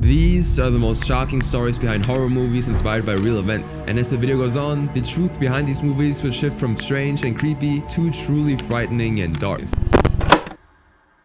These are the most shocking stories behind horror movies inspired by real events, and as the video goes on, the truth behind these movies will shift from strange and creepy to truly frightening and dark.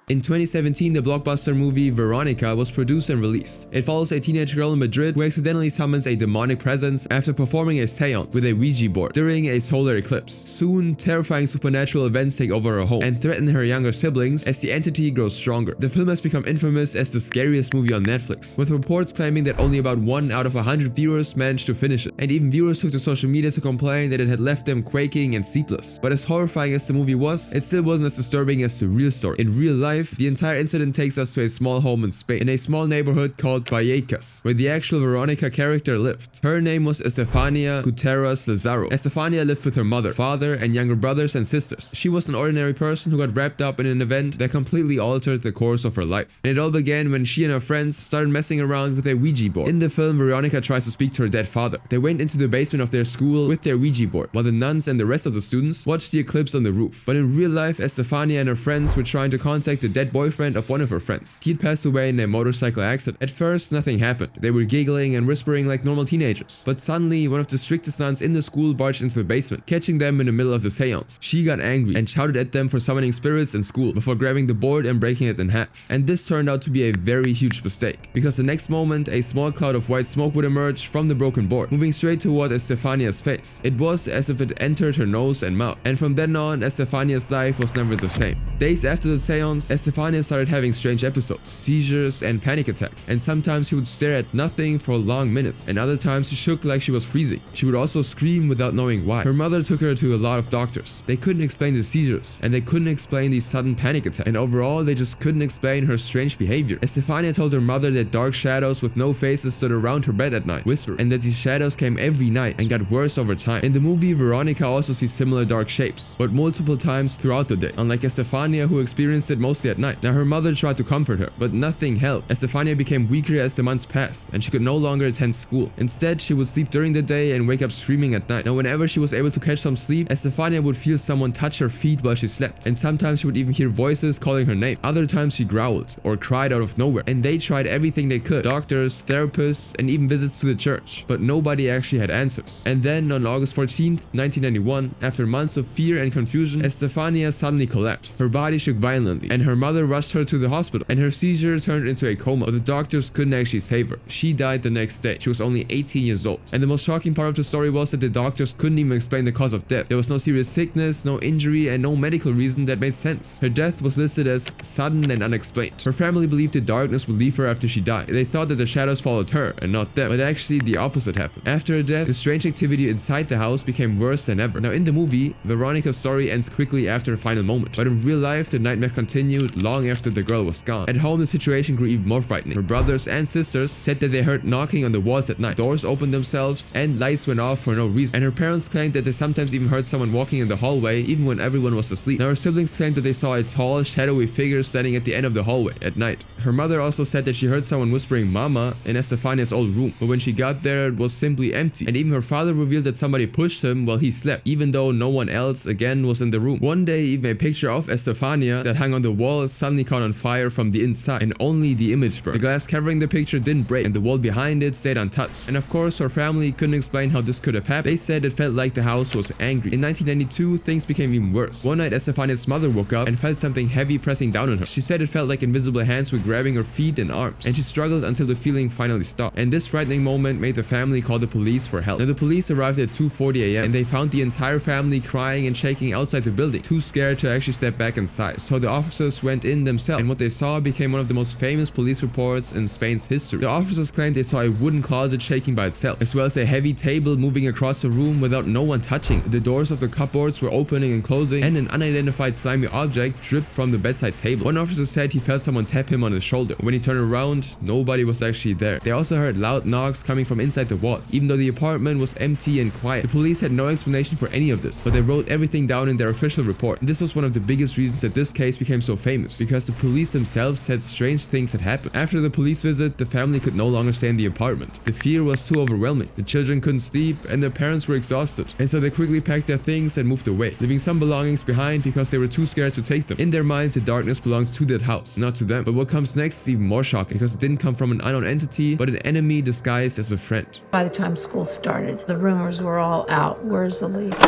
In 2017, the blockbuster movie Veronica was produced and released. It follows a teenage girl in Madrid who accidentally summons a demonic presence after performing a seance with a Ouija board during a solar eclipse. Soon, terrifying supernatural events take over her home and threaten her younger siblings as the entity grows stronger. The film has become infamous as the scariest movie on Netflix, with reports claiming that only about 1 out of 100 viewers managed to finish it, and even viewers took to social media to complain that it had left them quaking and sleepless. But as horrifying as the movie was, it still wasn't as disturbing as the real story. In real life, the entire incident takes us to a small home in Spain, in a small neighborhood called Vallecas, where the actual Veronica character lived. Her name was Estefania Gutierrez Lazaro. Estefania lived with her mother, father, and younger brothers and sisters. She was an ordinary person who got wrapped up in an event that completely altered the course of her life. And it all began when she and her friends started messing around with a Ouija board. In the film, Veronica tries to speak to her dead father. They went into the basement of their school with their Ouija board, while the nuns and the rest of the students watched the eclipse on the roof. But in real life, Estefania and her friends were trying to contact the dead boyfriend of one of her friends. He'd passed away in a motorcycle accident. At first, nothing happened. They were giggling and whispering like normal teenagers. But suddenly, one of the strictest nuns in the school barged into the basement, catching them in the middle of the seance. She got angry and shouted at them for summoning spirits in school before grabbing the board and breaking it in half. And this turned out to be a very huge mistake, because the next moment, a small cloud of white smoke would emerge from the broken board, moving straight toward Estefania's face. It was as if it entered her nose and mouth. And from then on, Estefania's life was never the same. Days after the seance, Estefania started having strange episodes, seizures, and panic attacks, and sometimes she would stare at nothing for long minutes, and other times she shook like she was freezing. She would also scream without knowing why. Her mother took her to a lot of doctors. They couldn't explain the seizures, and they couldn't explain these sudden panic attacks, and overall they just couldn't explain her strange behavior. Estefania told her mother that dark shadows with no faces stood around her bed at night, whispering, and that these shadows came every night and got worse over time. In the movie, Veronica also sees similar dark shapes, but multiple times throughout the day, unlike Estefania, who experienced it mostly at night. Now her mother tried to comfort her, but nothing helped. Estefania became weaker as the months passed, and she could no longer attend school. Instead, she would sleep during the day and wake up screaming at night. Now whenever she was able to catch some sleep, Estefania would feel someone touch her feet while she slept, and sometimes she would even hear voices calling her name. Other times she growled or cried out of nowhere, and they tried everything they could, doctors, therapists, and even visits to the church, but nobody actually had answers. And then on August 14th, 1991, after months of fear and confusion, Estefania suddenly collapsed. Her body shook violently, and her mother rushed her to the hospital, and her seizure turned into a coma, but the doctors couldn't actually save her. She died the next day. She was only 18 years old. And the most shocking part of the story was that the doctors couldn't even explain the cause of death. There was no serious sickness, no injury, and no medical reason that made sense. Her death was listed as sudden and unexplained. Her family believed the darkness would leave her after she died. They thought that the shadows followed her and not them, but actually the opposite happened. After her death, the strange activity inside the house became worse than ever. Now in the movie, Veronica's story ends quickly after her final moment, but in real life, the nightmare continued long after the girl was gone. At home, the situation grew even more frightening. Her brothers and sisters said that they heard knocking on the walls at night, doors opened themselves, and lights went off for no reason. And her parents claimed that they sometimes even heard someone walking in the hallway even when everyone was asleep. Now her siblings claimed that they saw a tall, shadowy figure standing at the end of the hallway at night. Her mother also said that she heard someone whispering "Mama" in Estefania's old room, but when she got there, it was simply empty. And even her father revealed that somebody pushed him while he slept, even though no one else again was in the room. One day, even a picture of Estefania that hung on the wall suddenly caught on fire from the inside, and only the image burned. The glass covering the picture didn't break, and the wall behind it stayed untouched. And of course, her family couldn't explain how this could have happened. They said it felt like the house was angry. In 1992, things became even worse. One night, Estefania's mother woke up and felt something heavy pressing down on her. She said it felt like invisible hands were grabbing her feet and arms, and she struggled until the feeling finally stopped. And this frightening moment made the family call the police for help. Now the police arrived at 2:40 a.m. and they found the entire family crying and shaking outside the building, too scared to actually step back inside. So the officers went in themselves, and what they saw became one of the most famous police reports in Spain's history. The officers claimed they saw a wooden closet shaking by itself, as well as a heavy table moving across the room without no one touching it. The doors of the cupboards were opening and closing, and an unidentified slimy object dripped from the bedside table. One officer said he felt someone tap him on his shoulder. When he turned around, nobody was actually there. They also heard loud knocks coming from inside the walls, even though the apartment was empty and quiet. The police had no explanation for any of this, but they wrote everything down in their official report. And this was one of the biggest reasons that this case became so famous. famous because the police themselves said strange things had happened. After the police visit, the family could no longer stay in the apartment. The fear was too overwhelming. The children couldn't sleep and their parents were exhausted. And so they quickly packed their things and moved away, leaving some belongings behind because they were too scared to take them. In their minds, the darkness belonged to that house, not to them. But what comes next is even more shocking because it didn't come from an unknown entity, but an enemy disguised as a friend. By the time school started, the rumors were all out. Where's Elise?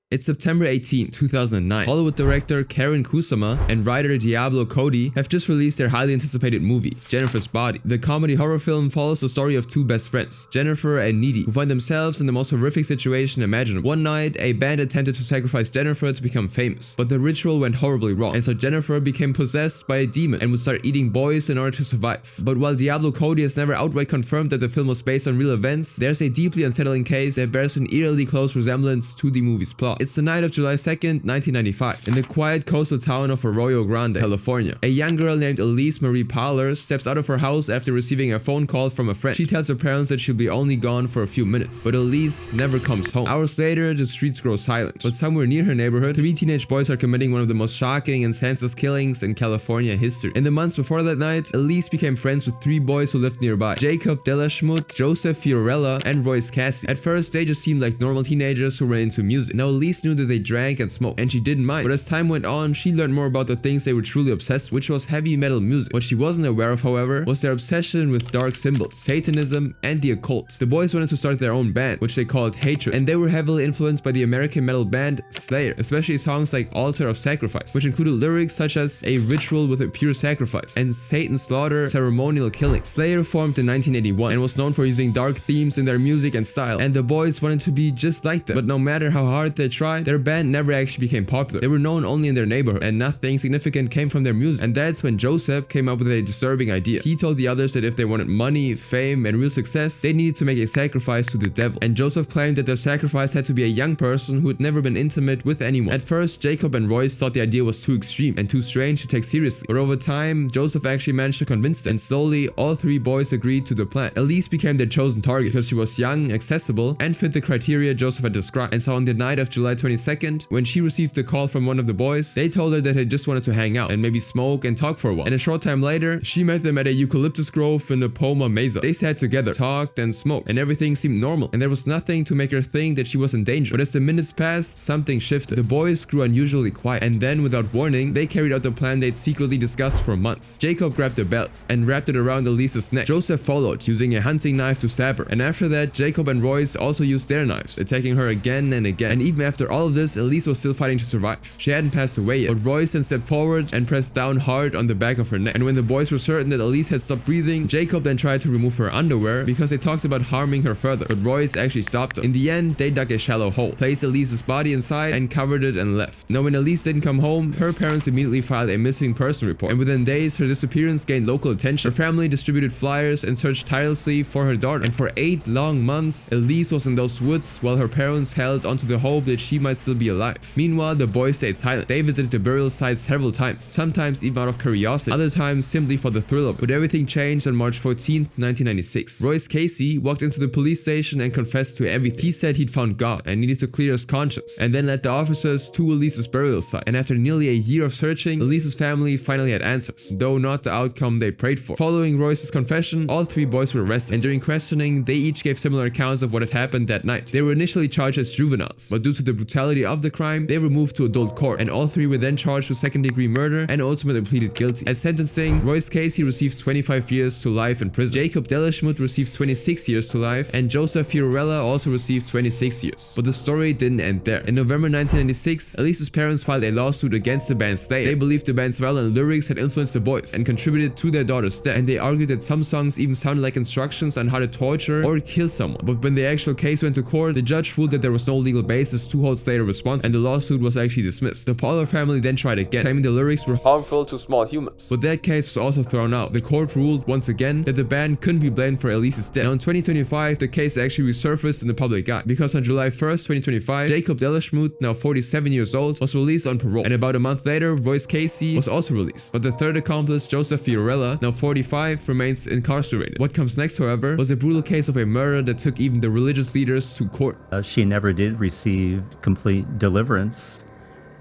It's September 18, 2009. Hollywood director Karen Kusama and writer Diablo Cody have just released their highly anticipated movie, Jennifer's Body. The comedy horror film follows the story of two best friends, Jennifer and Needy, who find themselves in the most horrific situation imaginable. One night, a band attempted to sacrifice Jennifer to become famous, but the ritual went horribly wrong, and so Jennifer became possessed by a demon and would start eating boys in order to survive. But while Diablo Cody has never outright confirmed that the film was based on real events, there's a deeply unsettling case that bears an eerily close resemblance to the movie's plot. It's the night of July 2nd, 1995, in the quiet coastal town of Arroyo Grande, California. A young girl named Elise Marie Powler steps out of her house after receiving a phone call from a friend. She tells her parents that she'll be only gone for a few minutes, but Elise never comes home. Hours later, the streets grow silent, but somewhere near her neighborhood, three teenage boys are committing one of the most shocking and senseless killings in California history. In the months before that night, Elise became friends with three boys who lived nearby: Jacob Delaschmutt, Joseph Fiorella, and Royce Cassie. At first, they just seemed like normal teenagers who were into music. Now, Elise knew that they drank and smoked, and she didn't mind. But as time went on, she learned more about the things they were truly obsessed with, which was heavy metal music. What she wasn't aware of, however, was their obsession with dark symbols, Satanism, and the occult. The boys wanted to start their own band, which they called Hatred, and they were heavily influenced by the American metal band Slayer, especially songs like Altar of Sacrifice, which included lyrics such as "a ritual with a pure sacrifice" and "Satan's slaughter, ceremonial killing." Slayer formed in 1981 and was known for using dark themes in their music and style, and the boys wanted to be just like them. But no matter how hard they tried, their band never actually became popular. They were known only in their neighborhood, and nothing significant came from their music. And that's when Joseph came up with a disturbing idea. He told the others that if they wanted money, fame, and real success, they needed to make a sacrifice to the devil. And Joseph claimed that their sacrifice had to be a young person who had never been intimate with anyone. At first, Jacob and Royce thought the idea was too extreme and too strange to take seriously. But over time, Joseph actually managed to convince them, and slowly, all three boys agreed to the plan. Elise became their chosen target because she was young, accessible, and fit the criteria Joseph had described. And so on the night of July 22nd, when she received the call from one of the boys, they told her that they just wanted to hang out and maybe smoke and talk for a while. And a short time later, she met them at a eucalyptus grove in the Poma Mesa. They sat together, talked, and smoked, and everything seemed normal, and there was nothing to make her think that she was in danger. But as the minutes passed, something shifted. The boys grew unusually quiet, and then, without warning, they carried out the plan they'd secretly discussed for months. Jacob grabbed a belt and wrapped it around Elise's neck. Joseph followed, using a hunting knife to stab her. And after that, Jacob and Royce also used their knives, attacking her again and again. And even after all of this, Elise was still fighting to survive. She hadn't passed away yet, but Royce then stepped forward and pressed down hard on the back of her neck. And when the boys were certain that Elise had stopped breathing, Jacob then tried to remove her underwear because they talked about harming her further, but Royce actually stopped them. In the end, they dug a shallow hole, placed Elise's body inside, and covered it and left. Now, when Elise didn't come home, her parents immediately filed a missing person report, and within days, her disappearance gained local attention. Her family distributed flyers and searched tirelessly for her daughter, and for 8 long months, Elise was in those woods while her parents held onto the hope that she might still be alive. Meanwhile, the boys stayed silent. They visited the burial site several times, sometimes even out of curiosity, other times simply for the thrill of it. But everything changed on March 14th, 1996. Royce Casey walked into the police station and confessed to everything. He said he'd found God and needed to clear his conscience, and then led the officers to Elise's burial site. And after nearly a year of searching, Elise's family finally had answers, though not the outcome they prayed for. Following Royce's confession, all three boys were arrested, and during questioning, they each gave similar accounts of what had happened that night. They were initially charged as juveniles, but due to the brutality of the crime, they were moved to adult court, and all three were then charged with second-degree murder and ultimately pleaded guilty. At sentencing, Royce Casey received 25 years to life in prison. Jacob Delaschmutt received 26 years to life, and Joseph Fiorella also received 26 years. But the story didn't end there. In November 1996, Elise's parents filed a lawsuit against the band Slayer. They believed the band's violent lyrics had influenced the boys and contributed to their daughter's death, and they argued that some songs even sounded like instructions on how to torture or kill someone. But when the actual case went to court, the judge ruled that there was no legal basis to hold Slayer responsible, and the lawsuit was actually dismissed. The Powler family then tried again, claiming the lyrics were harmful to small humans. But that case was also thrown out. The court ruled once again that the band couldn't be blamed for Elise's death. Now in 2025, the case actually resurfaced in the public eye, because on July 1st, 2025, Jacob Delaschmutt, now 47 years old, was released on parole. And about a month later, Royce Casey was also released. But the third accomplice, Joseph Fiorella, now 45, remains incarcerated. What comes next, however, was a brutal case of a murder that took even the religious leaders to court. She never did receive complete deliverance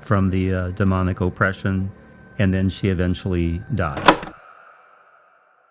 from the demonic oppression and then she eventually died.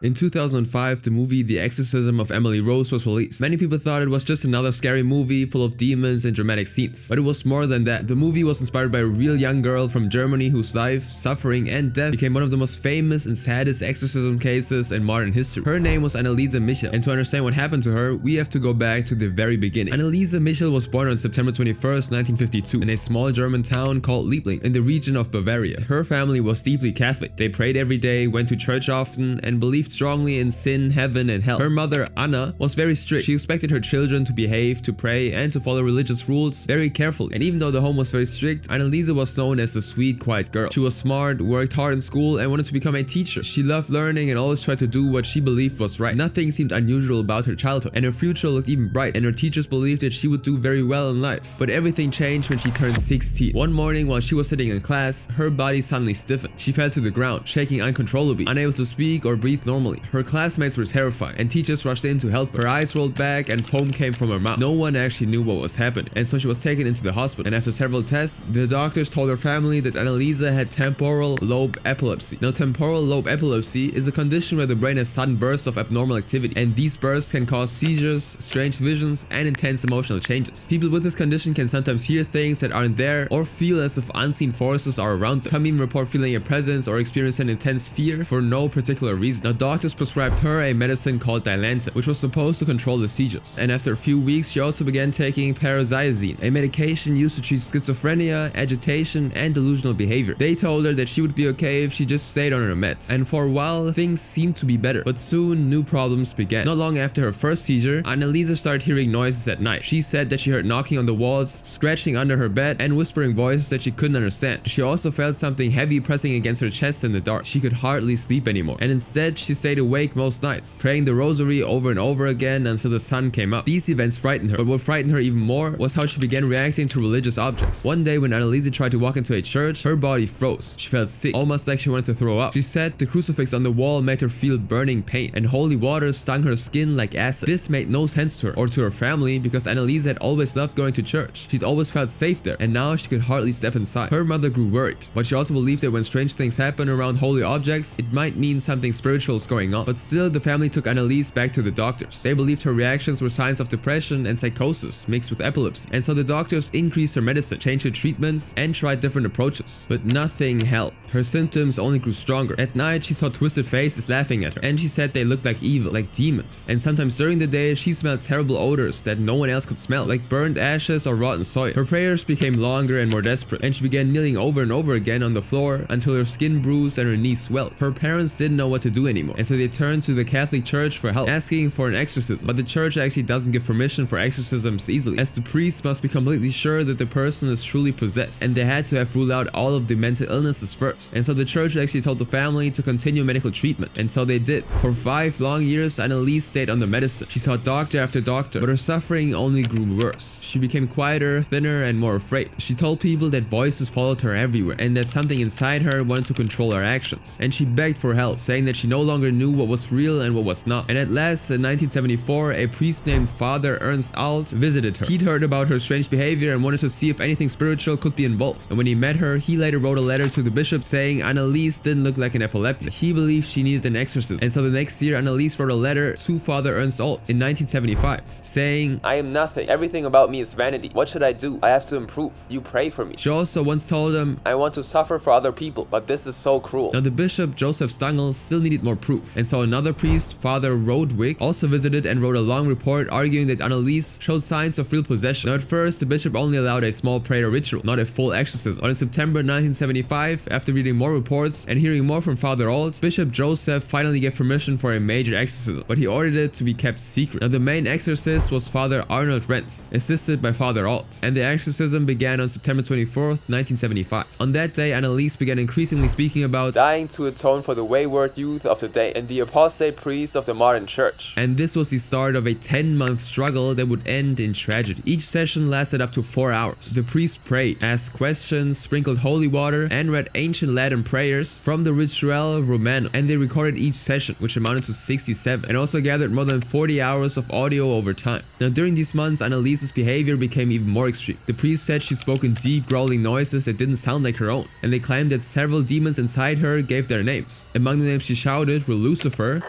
In 2005, the movie The Exorcism of Emily Rose was released. Many people thought it was just another scary movie full of demons and dramatic scenes, but it was more than that. The movie was inspired by a real young girl from Germany whose life, suffering, and death became one of the most famous and saddest exorcism cases in modern history. Her name was Anneliese Michel, and to understand what happened to her, we have to go back to the very beginning. Anneliese Michel was born on September 21st, 1952, in a small German town called Liebling, in the region of Bavaria. Her family was deeply Catholic. They prayed every day, went to church often, and believed strongly in sin, heaven, and hell. Her mother, Anna, was very strict. She expected her children to behave, to pray, and to follow religious rules very carefully. And even though the home was very strict, Anneliese was known as a sweet, quiet girl. She was smart, worked hard in school, and wanted to become a teacher. She loved learning and always tried to do what she believed was right. Nothing seemed unusual about her childhood, and her future looked even bright, and her teachers believed that she would do very well in life. But everything changed when she turned 16. One morning while she was sitting in class, her body suddenly stiffened. She fell to the ground, shaking uncontrollably, unable to speak or breathe normally. Her classmates were terrified, and teachers rushed in to help her. Her eyes rolled back and foam came from her mouth. No one actually knew what was happening, and so she was taken into the hospital. And after several tests, the doctors told her family that Anneliese had temporal lobe epilepsy. Now, temporal lobe epilepsy is a condition where the brain has sudden bursts of abnormal activity, and these bursts can cause seizures, strange visions, and intense emotional changes. People with this condition can sometimes hear things that aren't there or feel as if unseen forces are around them. Some even report feeling a presence or experiencing intense fear for no particular reason. Now, doctors prescribed her a medicine called Dilantin, which was supposed to control the seizures. And after a few weeks, she also began taking paraziazine, a medication used to treat schizophrenia, agitation, and delusional behavior. They told her that she would be okay if she just stayed on her meds. And for a while, things seemed to be better. But soon, new problems began. Not long after her first seizure, Anneliese started hearing noises at night. She said that she heard knocking on the walls, scratching under her bed, and whispering voices that she couldn't understand. She also felt something heavy pressing against her chest in the dark. She could hardly sleep anymore. And instead, she stayed awake most nights, praying the rosary over and over again until the sun came up. These events frightened her, but what frightened her even more was how she began reacting to religious objects. One day when Anneliese tried to walk into a church, her body froze. She felt sick, almost like she wanted to throw up. She said the crucifix on the wall made her feel burning pain, and holy water stung her skin like acid. This made no sense to her or to her family because Anneliese had always loved going to church. She'd always felt safe there, and now she could hardly step inside. Her mother grew worried, but she also believed that when strange things happen around holy objects, it might mean something spiritual is going on. But still, the family took Anneliese back to the doctors. They believed her reactions were signs of depression and psychosis mixed with epilepsy, and so the doctors increased her medicine, changed her treatments, and tried different approaches. But nothing helped. Her symptoms only grew stronger. At night, she saw twisted faces laughing at her, and she said they looked like evil, like demons. And sometimes during the day, she smelled terrible odors that no one else could smell, like burnt ashes or rotten soil. Her prayers became longer and more desperate, and she began kneeling over and over again on the floor until her skin bruised and her knees swelled. Her parents didn't know what to do anymore, and so they turned to the Catholic Church for help, asking for an exorcism. But the church actually doesn't give permission for exorcisms easily, as the priest must be completely sure that the person is truly possessed, and they had to have ruled out all of the mental illnesses first. And so the church actually told the family to continue medical treatment, and so they did. For 5 long years, Anneliese stayed on the medicine. She saw doctor after doctor, but her suffering only grew worse. She became quieter, thinner, and more afraid. She told people that voices followed her everywhere, and that something inside her wanted to control her actions. And she begged for help, saying that she no longer knew what was real and what was not. And at last, in 1974, a priest named Father Ernst Alt visited her. He'd heard about her strange behavior and wanted to see if anything spiritual could be involved. And when he met her, he later wrote a letter to the bishop saying Anneliese didn't look like an epileptic. He believed she needed an exorcism. And so the next year, Anneliese wrote a letter to Father Ernst Alt in 1975, saying, "I am nothing. Everything about me is vanity. What should I do? I have to improve. You pray for me." She also once told him, "I want to suffer for other people, but this is so cruel." Now the bishop, Joseph Stangl, still needed more proof. And so another priest, Father Rodwig, also visited and wrote a long report arguing that Anneliese showed signs of real possession. Now at first, the bishop only allowed a small prayer ritual, not a full exorcism. But in September 1975, after reading more reports and hearing more from Father Alt, Bishop Joseph finally gave permission for a major exorcism, but he ordered it to be kept secret. Now the main exorcist was Father Arnold Renz, assisted by Father Alt, and the exorcism began on September 24th, 1975. On that day, Anneliese began increasingly speaking about dying to atone for the wayward youth of the day and the apostate priest of the modern church. And this was the start of a 10-month struggle that would end in tragedy. Each session lasted up to 4 hours. The priest prayed, asked questions, sprinkled holy water, and read ancient Latin prayers from the Ritual Romano, and they recorded each session, which amounted to 67, and also gathered more than 40 hours of audio over time. Now during these months, Annalise's behavior became even more extreme. The priest said she spoke in deep growling noises that didn't sound like her own, and they claimed that several demons inside her gave their names. Among the names she shouted were Lucifer,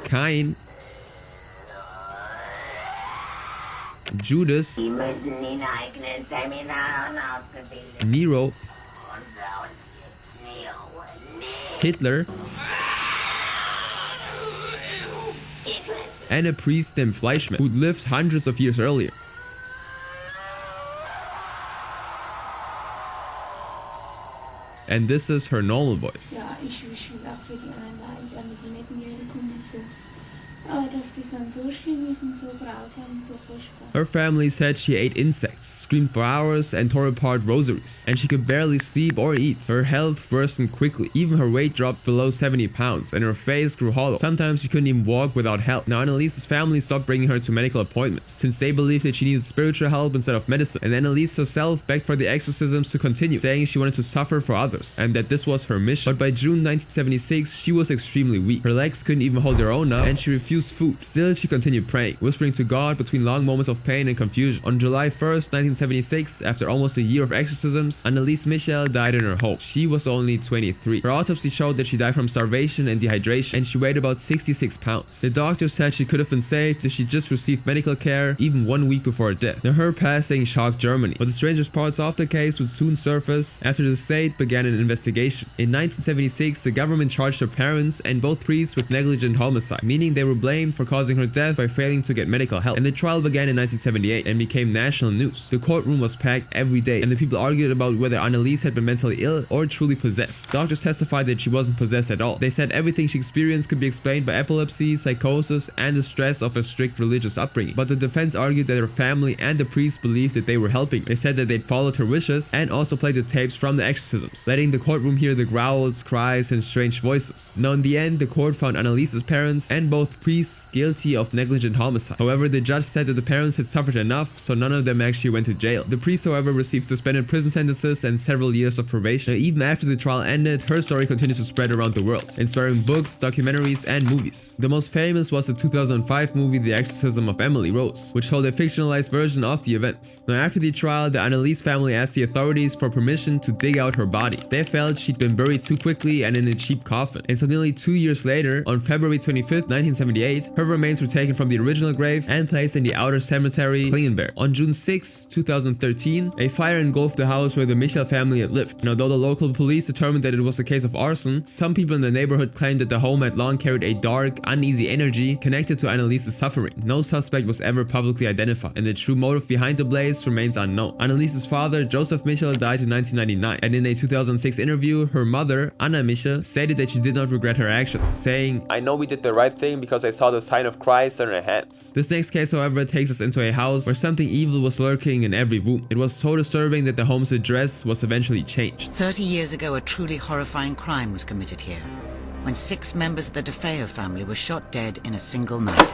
Cain, Judas, Nero, Hitler, and a priest named Fleischmann, who'd lived hundreds of years earlier. And this is her normal voice. Ja, ich will auch für die anderen leiden, damit die nicht mehr kommen und so. Aber dass das dann so schlimm ist und so grausam und so furchtbar. Her family said she ate insects, screamed for hours, and tore apart rosaries. And she could barely sleep or eat. Her health worsened quickly. Even her weight dropped below 70 pounds, and her face grew hollow. Sometimes she couldn't even walk without help. Now Annalise's family stopped bringing her to medical appointments, since they believed that she needed spiritual help instead of medicine. And Annalise herself begged for the exorcisms to continue, saying she wanted to suffer for others, and that this was her mission. But by June 1976, she was extremely weak. Her legs couldn't even hold their own up, and she refused food. Still, she continued praying, whispering to God between long moments of pain and confusion. On July 1st, 1976, after almost a year of exorcisms, Annalise Michel died in her home. She was only 23. Her autopsy showed that she died from starvation and dehydration, and she weighed about 66 pounds. The doctor said she could have been saved if she just received medical care even 1 week before her death. Now, her passing shocked Germany, but the strangest parts of the case would soon surface after the state began an investigation. In 1976, the government charged her parents and both priests with negligent homicide, meaning they were blamed for causing her death by failing to get medical help. And the trial began in 1978 and became national news. The courtroom was packed every day, and the people argued about whether Annalise had been mentally ill or truly possessed. Doctors testified that she wasn't possessed at all. They said everything she experienced could be explained by epilepsy, psychosis, and the stress of a strict religious upbringing. But the defense argued that her family and the priest believed that they were helping. They said that they'd followed her wishes and also played the tapes from the exorcisms, letting the courtroom hear the growls, cries, and strange voices. Now in the end, the court found Annalise's parents and both priests guilty of negligent homicide. However, the judge said that the parents had suffered enough, so none of them actually went to jail. The priest, however, received suspended prison sentences and several years of probation. Now, even after the trial ended, her story continued to spread around the world, inspiring books, documentaries, and movies. The most famous was the 2005 movie The Exorcism of Emily Rose, which told a fictionalized version of the events. Now, after the trial, the Annalise family asked the authorities for permission to dig out her body. They felt she'd been buried too quickly and in a cheap coffin. And so nearly 2 years later, on February 25th, 1978, her remains were taken from the original grave and placed in the outer cemetery, Klingenberg. On June 6, 2013, a fire engulfed the house where the Michel family had lived. And although the local police determined that it was a case of arson, some people in the neighborhood claimed that the home had long carried a dark, uneasy energy connected to Annalise's suffering. No suspect was ever publicly identified, and the true motive behind the blaze remains unknown. Annalise's father, Joseph Michel, died in 1999, and in a 2006 interview, her mother, Anna Michel, stated that she did not regret her actions, saying, "I know we did the right thing because I saw the sign of Christ on her hands." This next case, however, takes us into a house where something evil was lurking in every room. It was so disturbing that the home's address was eventually changed. 30 years ago, a truly horrifying crime was committed here, when 6 members of the DeFeo family were shot dead in a single night.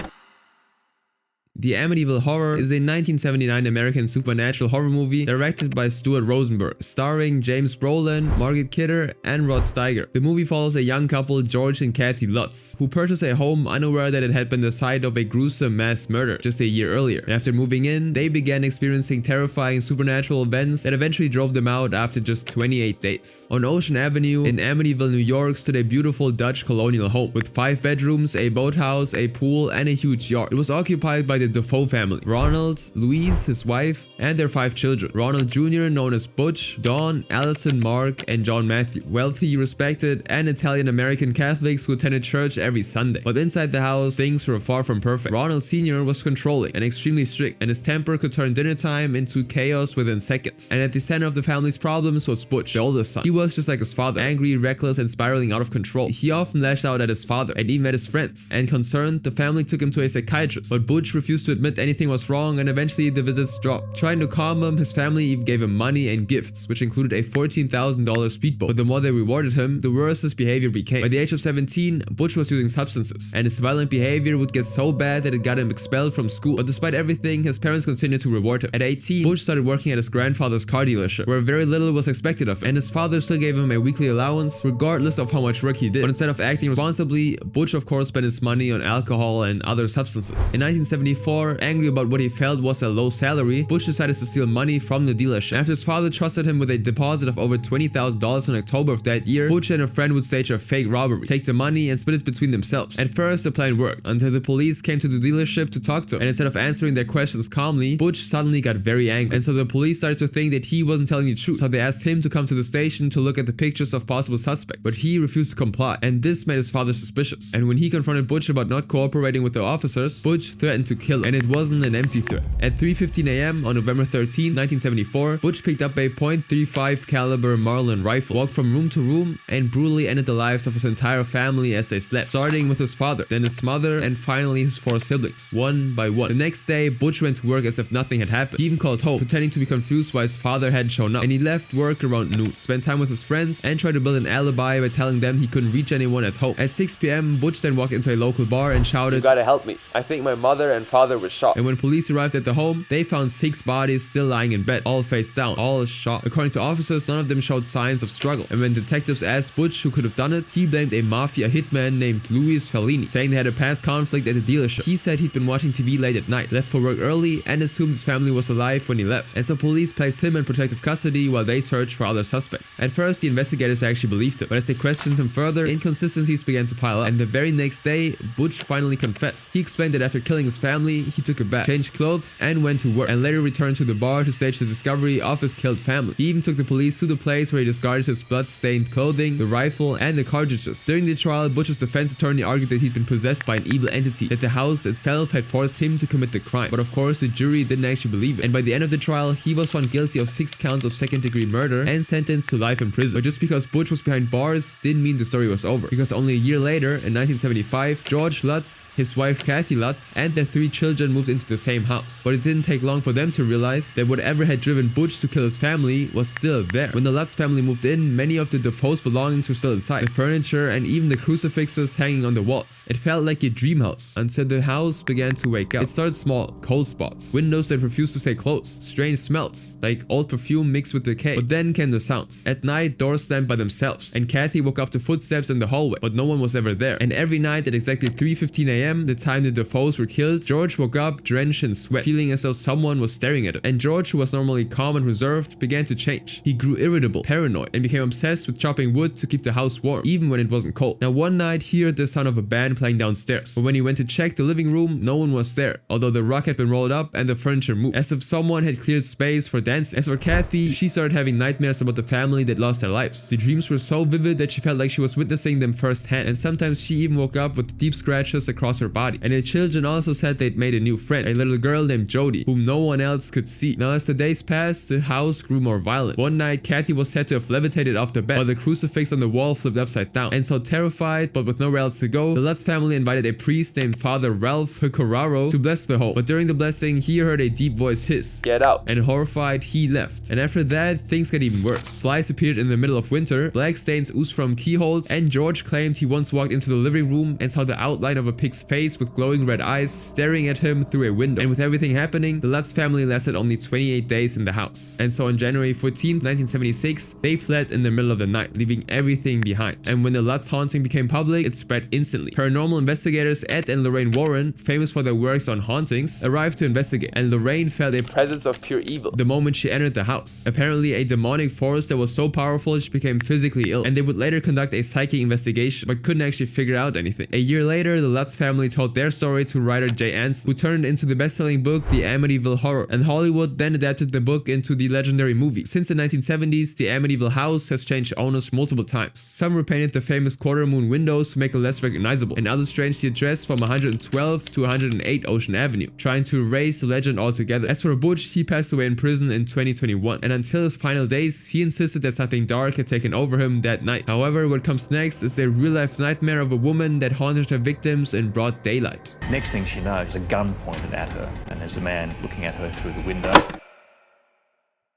The Amityville Horror is a 1979 American supernatural horror movie directed by Stuart Rosenberg, starring James Brolin, Margaret Kidder, and Rod Steiger. The movie follows a young couple, George and Kathy Lutz, who purchased a home unaware that it had been the site of a gruesome mass murder just a year earlier. And after moving in, they began experiencing terrifying supernatural events that eventually drove them out after just 28 days. On Ocean Avenue in Amityville, New York, stood a beautiful Dutch colonial home with 5 bedrooms, a boathouse, a pool, and a huge yard. It was occupied by the Defoe family: Ronald, Louise, his wife, and their 5 children. Ronald Jr., known as Butch, Dawn, Allison, Mark, and John Matthew. Wealthy, respected, and Italian-American Catholics who attended church every Sunday. But inside the house, things were far from perfect. Ronald Sr. was controlling and extremely strict, and his temper could turn dinner time into chaos within seconds. And at the center of the family's problems was Butch, the oldest son. He was just like his father, angry, reckless, and spiraling out of control. He often lashed out at his father and even at his friends. And concerned, the family took him to a psychiatrist, but Butch refused refused to admit anything was wrong, and eventually the visits dropped. Trying to calm him, his family even gave him money and gifts, which included a $14,000 speedboat. But the more they rewarded him, the worse his behavior became. By the age of 17, Butch was using substances, and his violent behavior would get so bad that it got him expelled from school. But despite everything, his parents continued to reward him. At 18, Butch started working at his grandfather's car dealership, where very little was expected of him, and his father still gave him a weekly allowance regardless of how much work he did. But instead of acting responsibly, Butch of course spent his money on alcohol and other substances. In 1974, angry about what he felt was a low salary, Butch decided to steal money from the dealership. After his father trusted him with a deposit of over $20,000 in October of that year, Butch and a friend would stage a fake robbery, take the money and split it between themselves. At first, the plan worked, until the police came to the dealership to talk to him, and instead of answering their questions calmly, Butch suddenly got very angry, and so the police started to think that he wasn't telling the truth. So they asked him to come to the station to look at the pictures of possible suspects, but he refused to comply, and this made his father suspicious. And when he confronted Butch about not cooperating with the officers, Butch threatened to kill him, and it wasn't an empty threat. At 3:15 a.m. on November 13, 1974, Butch picked up a .35 caliber Marlin rifle, walked from room to room, and brutally ended the lives of his entire family as they slept, starting with his father, then his mother, and finally his 4 siblings, one by one. The next day, Butch went to work as if nothing had happened. He even called home, pretending to be confused why his father hadn't shown up, and he left work around noon, spent time with his friends, and tried to build an alibi by telling them he couldn't reach anyone at home. At 6 p.m., Butch then walked into a local bar and shouted, "You gotta help me. I think my mother and father were shot." And when police arrived at the home, they found 6 bodies still lying in bed, all face down, all shot. According to officers, none of them showed signs of struggle. And when detectives asked Butch who could have done it, he blamed a mafia hitman named Louis Fellini, saying they had a past conflict at the dealership. He said he'd been watching TV late at night, left for work early, and assumed his family was alive when he left. And so police placed him in protective custody while they searched for other suspects. At first, the investigators actually believed him, but as they questioned him further, inconsistencies began to pile up. And the very next day, Butch finally confessed. He explained that after killing his family, he took a bath, changed clothes, and went to work, and later returned to the bar to stage the discovery of his killed family. He even took the police to the place where he discarded his blood-stained clothing, the rifle, and the cartridges. During the trial, Butch's defense attorney argued that he'd been possessed by an evil entity, that the house itself had forced him to commit the crime. But of course, the jury didn't actually believe it. And by the end of the trial, he was found guilty of 6 counts of second-degree murder and sentenced to life in prison. But just because Butch was behind bars didn't mean the story was over, because only a year later, in 1975, George Lutz, his wife Kathy Lutz, and their 3 children moved into the same house. But it didn't take long for them to realize that whatever had driven Butch to kill his family was still there. When the Lutz family moved in, many of the Defoe's belongings were still inside, the furniture and even the crucifixes hanging on the walls. It felt like a dream house until the house began to wake up. It started small, cold spots, windows that refused to stay closed, strange smells like old perfume mixed with decay. But then came the sounds. At night, doors slammed by themselves, and Kathy woke up to footsteps in the hallway, but no one was ever there. And every night at exactly 3:15 a.m., the time the Defoe's were killed, George woke up drenched in sweat, feeling as though someone was staring at him. And George, who was normally calm and reserved, began to change. He grew irritable, paranoid, and became obsessed with chopping wood to keep the house warm, even when it wasn't cold. Now one night, he heard the sound of a band playing downstairs, but when he went to check the living room, no one was there, although the rug had been rolled up and the furniture moved, as if someone had cleared space for dancing. As for Kathy, she started having nightmares about the family that lost their lives. The dreams were so vivid that she felt like she was witnessing them firsthand, and sometimes she even woke up with deep scratches across her body. And the children also said they'd made a new friend, a little girl named Jody, whom no one else could see. Now as the days passed, the house grew more violent. One night, Kathy was said to have levitated off the bed, while the crucifix on the wall flipped upside down. And so terrified, but with nowhere else to go, the Lutz family invited a priest named Father Ralph Pecoraro to bless the home. But during the blessing, he heard a deep voice hiss, "Get out!" And horrified, he left. And after that, things got even worse. Flies appeared in the middle of winter, black stains oozed from keyholes, and George claimed he once walked into the living room and saw the outline of a pig's face with glowing red eyes staring at him through a window. And with everything happening, the Lutz family lasted only 28 days in the house. And so on January 14, 1976, they fled in the middle of the night, leaving everything behind. And when the Lutz haunting became public, it spread instantly. Paranormal investigators Ed and Lorraine Warren, famous for their works on hauntings, arrived to investigate, and Lorraine felt a presence of pure evil the moment she entered the house. Apparently a demonic force that was so powerful she became physically ill, and they would later conduct a psychic investigation but couldn't actually figure out anything. A year later, the Lutz family told their story to writer Jay Anson, who turned it into the best-selling book The Amityville Horror, and Hollywood then adapted the book into the legendary movie. Since the 1970s, the Amityville house has changed owners multiple times. Some repainted the famous quarter moon windows to make it less recognizable, and others changed the address from 112 to 108 Ocean Avenue, trying to erase the legend altogether. As for Butch, he passed away in prison in 2021, and until his final days, he insisted that something dark had taken over him that night. However, what comes next is a real-life nightmare of a woman that haunted her victims in broad daylight. Next thing she knows, a a gun pointed at her, and there's a man looking at her through the window.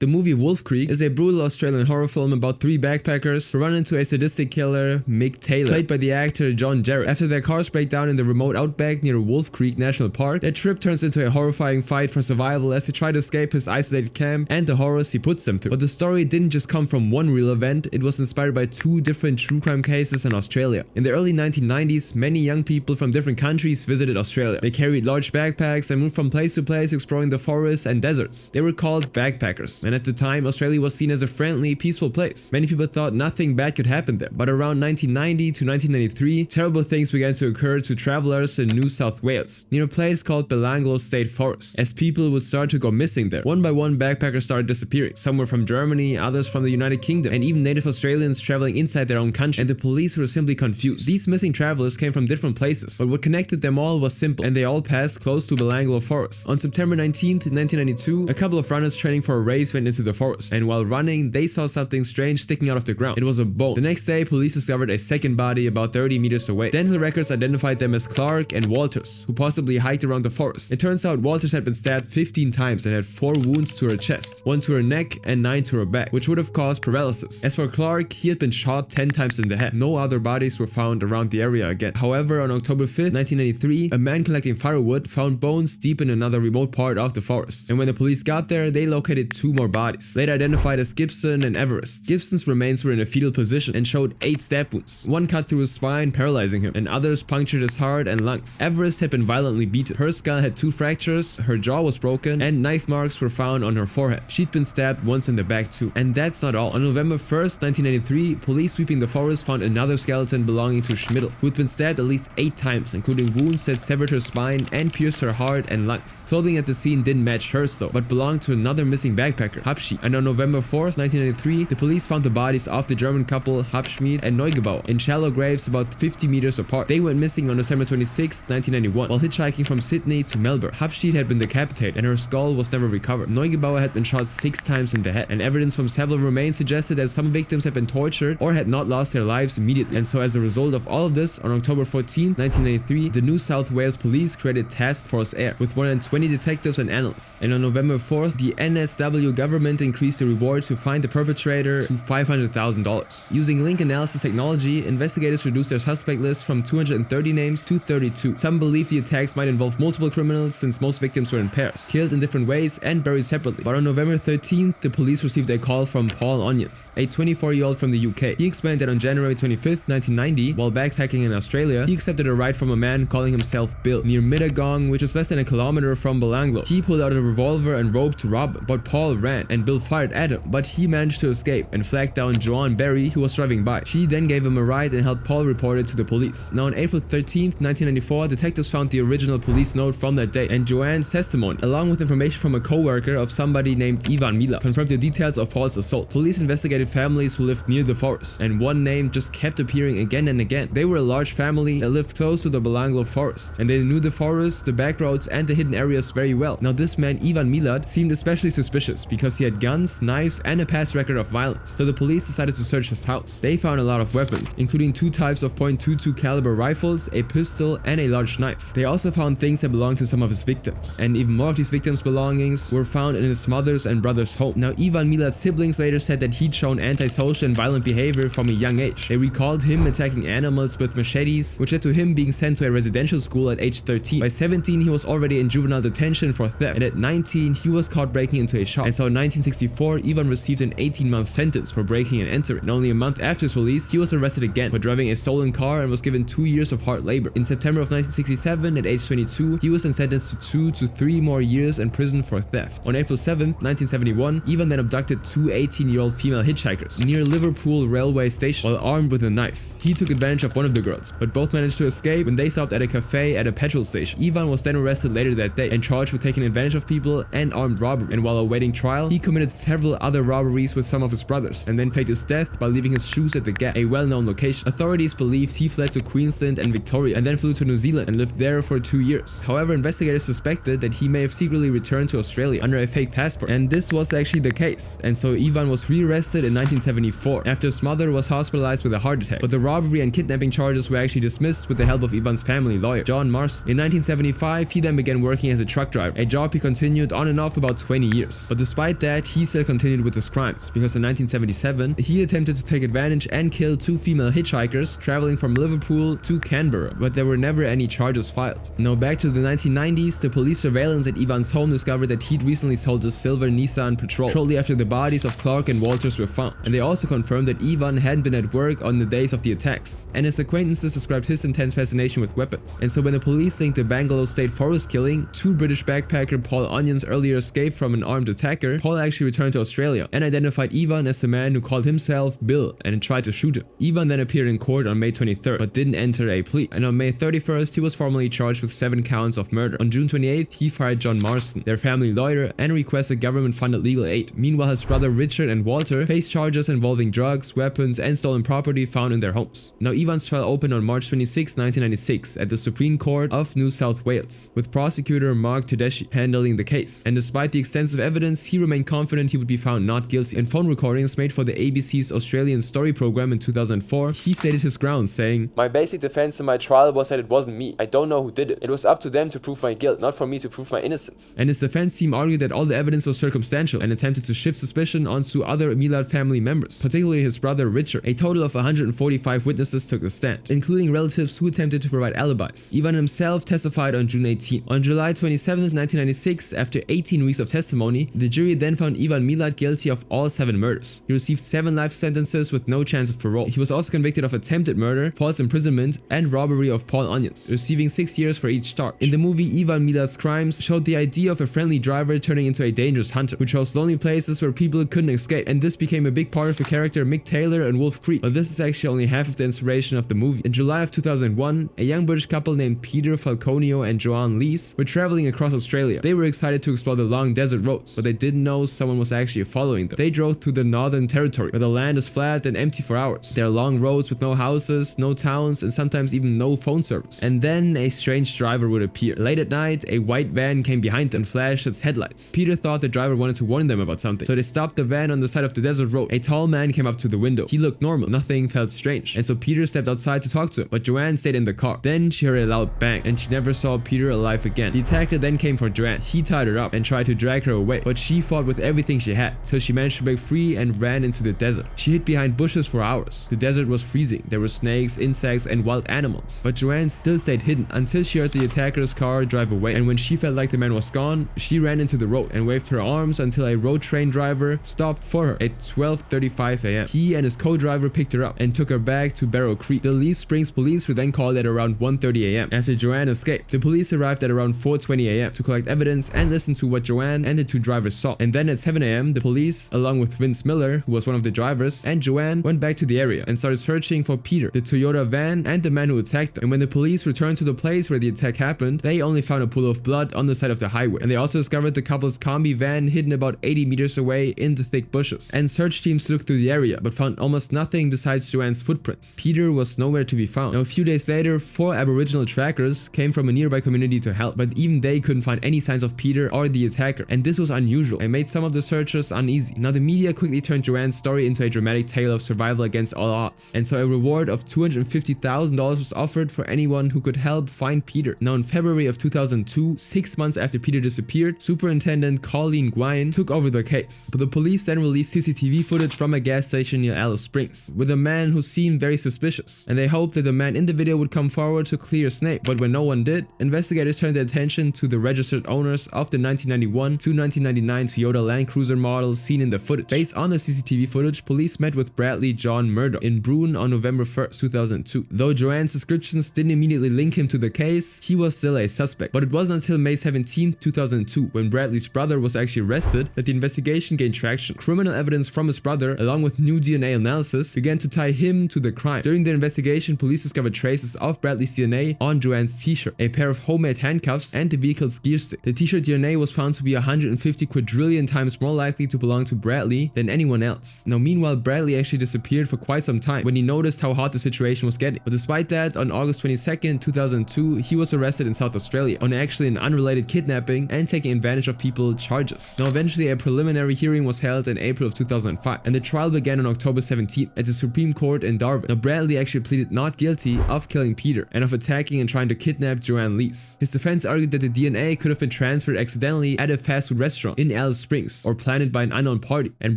The movie Wolf Creek is a brutal Australian horror film about three backpackers who run into a sadistic killer, Mick Taylor, played by the actor John Jarrett. After their cars break down in the remote outback near Wolf Creek National Park, their trip turns into a horrifying fight for survival as they try to escape his isolated camp and the horrors he puts them through. But the story didn't just come from one real event, it was inspired by two different true crime cases in Australia. In the early 1990s, many young people from different countries visited Australia. They carried large backpacks and moved from place to place exploring the forests and deserts. They were called backpackers, and at the time, Australia was seen as a friendly, peaceful place. Many people thought nothing bad could happen there. But around 1990 to 1993, terrible things began to occur to travelers in New South Wales, near a place called Belanglo State Forest, as people would start to go missing there. One by one, backpackers started disappearing. Some were from Germany, others from the United Kingdom, and even native Australians traveling inside their own country. And the police were simply confused. These missing travelers came from different places, but what connected them all was simple, and they all passed close to Belanglo Forest. On September 19th, 1992, a couple of runners training for a race went into the forest, and while running, they saw something strange sticking out of the ground. It was a bone. The next day, police discovered a second body about 30 meters away. Dental records identified them as Clark and Walters, who possibly hiked around the forest. It turns out Walters had been stabbed 15 times and had 4 wounds to her chest, 1 to her neck and 9 to her back, which would have caused paralysis. As for Clark, he had been shot 10 times in the head. No other bodies were found around the area again. However, on October 5th, 1993, a man collecting firewood found bones deep in another remote part of the forest. And when the police got there, they located 2 more bodies, later identified as Gibson and Everest. Gibson's remains were in a fetal position and showed 8 stab wounds, 1 cut through his spine, paralyzing him, and others punctured his heart and lungs. Everest had been violently beaten. Her skull had 2 fractures, her jaw was broken, and knife marks were found on her forehead. She'd been stabbed once in the back too. And that's not all. On November 1st, 1993, police sweeping the forest found another skeleton belonging to Schmidl, who had been stabbed at least 8 times, including wounds that severed her spine and pierced her heart and lungs. Clothing at the scene didn't match hers though, but belonged to another missing backpacker, Hapschi. And on November 4th, 1993, the police found the bodies of the German couple Hapschmied and Neugebauer in shallow graves about 50 meters apart. They went missing on December 26, 1991, while hitchhiking from Sydney to Melbourne. Hapschmied had been decapitated and her skull was never recovered. Neugebauer had been shot 6 times in the head, and evidence from several remains suggested that some victims had been tortured or had not lost their lives immediately. And so as a result of all of this, on October 14, 1993, the New South Wales Police created Task Force Air with more than 20 detectives and analysts. And on November 4th, the NSW government increased the reward to find the perpetrator to $500,000. Using link analysis technology, investigators reduced their suspect list from 230 names to 32. Some believe the attacks might involve multiple criminals since most victims were in pairs, killed in different ways and buried separately. But on November 13th, the police received a call from Paul Onions, a 24-year-old from the UK. He explained that on January 25th, 1990, while backpacking in Australia, he accepted a ride from a man calling himself Bill near Mittagong, which is less than a kilometer from Belanglo. He pulled out a revolver and rope to rob him, but Paul ran and Bill fired at him, but he managed to escape and flagged down Joanne Berry, who was driving by. She then gave him a ride and helped Paul report it to the police. Now on April 13th, 1994, detectives found the original police note from that day and Joanne's testimony, along with information from a co-worker of somebody named Ivan Mila, confirmed the details of Paul's assault. Police investigated families who lived near the forest, and one name just kept appearing again and again. They were a large family that lived close to the Belanglo forest, and they knew the forest, the back roads, and the hidden areas very well. Now this man, Ivan Milad, seemed especially suspicious because he had guns, knives, and a past record of violence, so the police decided to search his house. They found a lot of weapons, including 2 types of .22 caliber rifles, a pistol, and a large knife. They also found things that belonged to some of his victims, and even more of these victims' belongings were found in his mother's and brother's home. Now Ivan Milad's siblings later said that he'd shown antisocial and violent behavior from a young age. They recalled him attacking animals with machetes, which led to him being sent to a residential school at age 13. By 17, he was already in juvenile detention for theft, and at 19, he was caught breaking into a shop. And so in 1964, Ivan received an 18-month sentence for breaking and entering. And only a month after his release, he was arrested again for driving a stolen car and was given 2 years of hard labor. In September of 1967, at age 22, he was then sentenced to 2 to 3 more years in prison for theft. On April 7, 1971, Ivan then abducted 2 18-year-old female hitchhikers near Liverpool railway station while armed with a knife. He took advantage of one of the girls, but both managed to escape when they stopped at a cafe at a petrol station. Ivan was then arrested later that day and charged with taking advantage of people and armed robbery. And while awaiting trial, trial, he committed several other robberies with some of his brothers, and then faked his death by leaving his shoes at the Gap, a well-known location. Authorities believed he fled to Queensland and Victoria, and then flew to New Zealand and lived there for 2 years. However, investigators suspected that he may have secretly returned to Australia under a fake passport, and this was actually the case. And so Ivan was rearrested in 1974 after his mother was hospitalized with a heart attack. But the robbery and kidnapping charges were actually dismissed with the help of Ivan's family lawyer, John Marston. In 1975, he then began working as a truck driver, a job he continued on and off about 20 years. But despite that, he still continued with his crimes, because in 1977, he attempted to take advantage and kill 2 female hitchhikers traveling from Liverpool to Canberra, but there were never any charges filed. Now back to the 1990s, the police surveillance at Ivan's home discovered that he'd recently sold a silver Nissan Patrol shortly after the bodies of Clark and Walters were found, and they also confirmed that Ivan hadn't been at work on the days of the attacks, and his acquaintances described his intense fascination with weapons. And so when the police linked the Bangalore State Forest killing to British backpacker Paul Onion's earlier escape from an armed attacker, Paul actually returned to Australia and identified Ivan as the man who called himself Bill and tried to shoot him. Ivan then appeared in court on May 23rd but didn't enter a plea, and on May 31st he was formally charged with 7 counts of murder. On June 28th, he fired John Marston, their family lawyer, and requested government-funded legal aid. Meanwhile, his brother Richard and Walter faced charges involving drugs, weapons, and stolen property found in their homes. Now, Ivan's trial opened on March 26, 1996 at the Supreme Court of New South Wales, with prosecutor Mark Tedeschi handling the case. And despite the extensive evidence, he remained confident he would be found not guilty. In phone recordings made for the ABC's Australian Story program in 2004, he stated his grounds, saying, "My basic defense in my trial was that it wasn't me. I don't know who did it. It was up to them to prove my guilt, not for me to prove my innocence." And his defense team argued that all the evidence was circumstantial and attempted to shift suspicion onto other Milad family members, particularly his brother Richard. A total of 145 witnesses took the stand, including relatives who attempted to provide alibis. Ivan himself testified on June 18. On July 27, 1996, after 18 weeks of testimony, the jury then found Ivan Milad guilty of all 7 murders. He received 7 life sentences with no chance of parole. He was also convicted of attempted murder, false imprisonment, and robbery of Paul Onions, receiving 6 years for each charge. In the movie, Ivan Milad's crimes showed the idea of a friendly driver turning into a dangerous hunter who chose lonely places where people couldn't escape, and this became a big part of the character Mick Taylor and Wolf Creek. But this is actually only half of the inspiration of the movie. In July of 2001, a young British couple named Peter Falconio and Joanne Lees were traveling across Australia. They were excited to explore the long desert roads, but they didn't know someone was actually following them. They drove through the Northern Territory, where the land is flat and empty for hours. There are long roads with no houses, no towns, and sometimes even no phone service. And then a strange driver would appear. Late at night, a white van came behind them and flashed its headlights. Peter thought the driver wanted to warn them about something, so they stopped the van on the side of the desert road. A tall man came up to the window. He looked normal. Nothing felt strange. And so Peter stepped outside to talk to him, but Joanne stayed in the car. Then she heard a loud bang, and she never saw Peter alive again. The attacker then came for Joanne. He tied her up and tried to drag her away, but she fought with everything she had, so she managed to break free and ran into the desert. She hid behind bushes for hours. The desert was freezing. There were snakes, insects, and wild animals. But Joanne still stayed hidden until she heard the attacker's car drive away, and when she felt like the man was gone, she ran into the road and waved her arms until a road train driver stopped for her at 12:35 a.m. He and his co-driver picked her up and took her back to Barrow Creek. The Lee Springs police were then called at around 1:30 a.m. after Joanne escaped. The police arrived at around 4:20 a.m. to collect evidence and listen to what Joanne and the 2 drivers saw. And then at 7 a.m., the police, along with Vince Miller, who was one of the drivers, and Joanne went back to the area and started searching for Peter, the Toyota van, and the man who attacked them. And when the police returned to the place where the attack happened, they only found a pool of blood on the side of the highway. And they also discovered the couple's combi van hidden about 80 meters away in the thick bushes. And search teams looked through the area but found almost nothing besides Joanne's footprints. Peter was nowhere to be found. Now, a few days later, 4 Aboriginal trackers came from a nearby community to help, but even they couldn't find any signs of Peter or the attacker. And this was unusual and made some of the searchers uneasy. Now, the media quickly turned Joanne's story into a dramatic tale of survival against all odds. And so a reward of $250,000 was offered for anyone who could help find Peter. Now, in February of 2002, 6 months after Peter disappeared, Superintendent Colleen Gwynne took over the case. But the police then released CCTV footage from a gas station near Alice Springs with a man who seemed very suspicious, and they hoped that the man in the video would come forward to clear his name. But when no one did, investigators turned their attention to the registered owners of the 1991 to 1999 Toyota Land Cruiser models seen in the footage. Based on the CCTV footage, police met with Bradley John Murdoch in Broome on November 1st, 2002. Though Joanne's descriptions didn't immediately link him to the case, he was still a suspect. But it wasn't until May 17, 2002, when Bradley's brother was actually arrested, that the investigation gained traction. Criminal evidence from his brother, along with new DNA analysis, began to tie him to the crime. During the investigation, police discovered traces of Bradley's DNA on Joanne's t-shirt, a pair of homemade handcuffs, and the vehicle's gear stick. The t-shirt DNA was found to be 150 quadrillion billion times more likely to belong to Bradley than anyone else. Now meanwhile, Bradley actually disappeared for quite some time when he noticed how hot the situation was getting. But despite that, on August 22nd, 2002, he was arrested in South Australia on actually an unrelated kidnapping and taking advantage of people charges. Now eventually a preliminary hearing was held in April of 2005, and the trial began on October 17th at the Supreme Court in Darwin. Now Bradley actually pleaded not guilty of killing Peter and of attacking and trying to kidnap Joanne Lees. His defense argued that the DNA could have been transferred accidentally at a fast food restaurant in Alice Springs or planted by an unknown party, and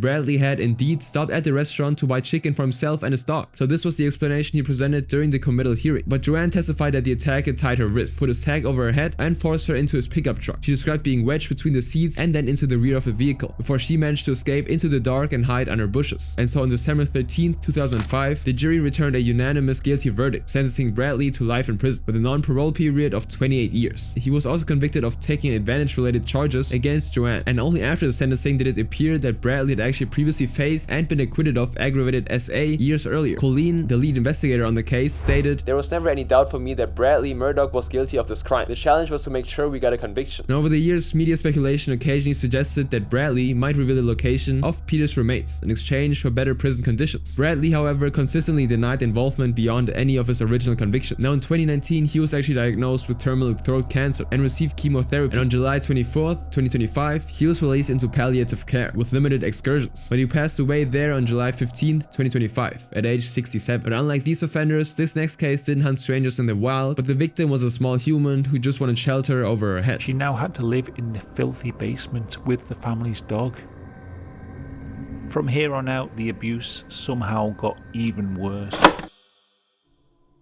Bradley had indeed stopped at the restaurant to buy chicken for himself and his dog. So this was the explanation he presented during the committal hearing. But Joanne testified that the attacker tied her wrist, put his tag over her head, and forced her into his pickup truck. She described being wedged between the seats and then into the rear of the vehicle before she managed to escape into the dark and hide under bushes. And so on December 13th, 2005, the jury returned a unanimous guilty verdict, sentencing Bradley to life in prison with a non-parole period of 28 years. He was also convicted of taking advantage-related charges against Joanne, and only after the sentencing did it appear that Bradley had actually previously faced and been acquitted of aggravated SA years earlier. Colleen, the lead investigator on the case, stated, "There was never any doubt for me that Bradley Murdoch was guilty of this crime. The challenge was to make sure we got a conviction." Now, over the years, media speculation occasionally suggested that Bradley might reveal the location of Peter's remains in exchange for better prison conditions. Bradley, however, consistently denied involvement beyond any of his original convictions. Now, in 2019, he was actually diagnosed with terminal throat cancer and received chemotherapy. And on July 24th, 2025, he was released into palliative care with limited excursions. But he passed away there on July 15th, 2025, at age 67. But unlike these offenders, this next case didn't hunt strangers in the wild, but the victim was a small human who just wanted shelter over her head. She now had to live in the filthy basement with the family's dog. From here on out, the abuse somehow got even worse.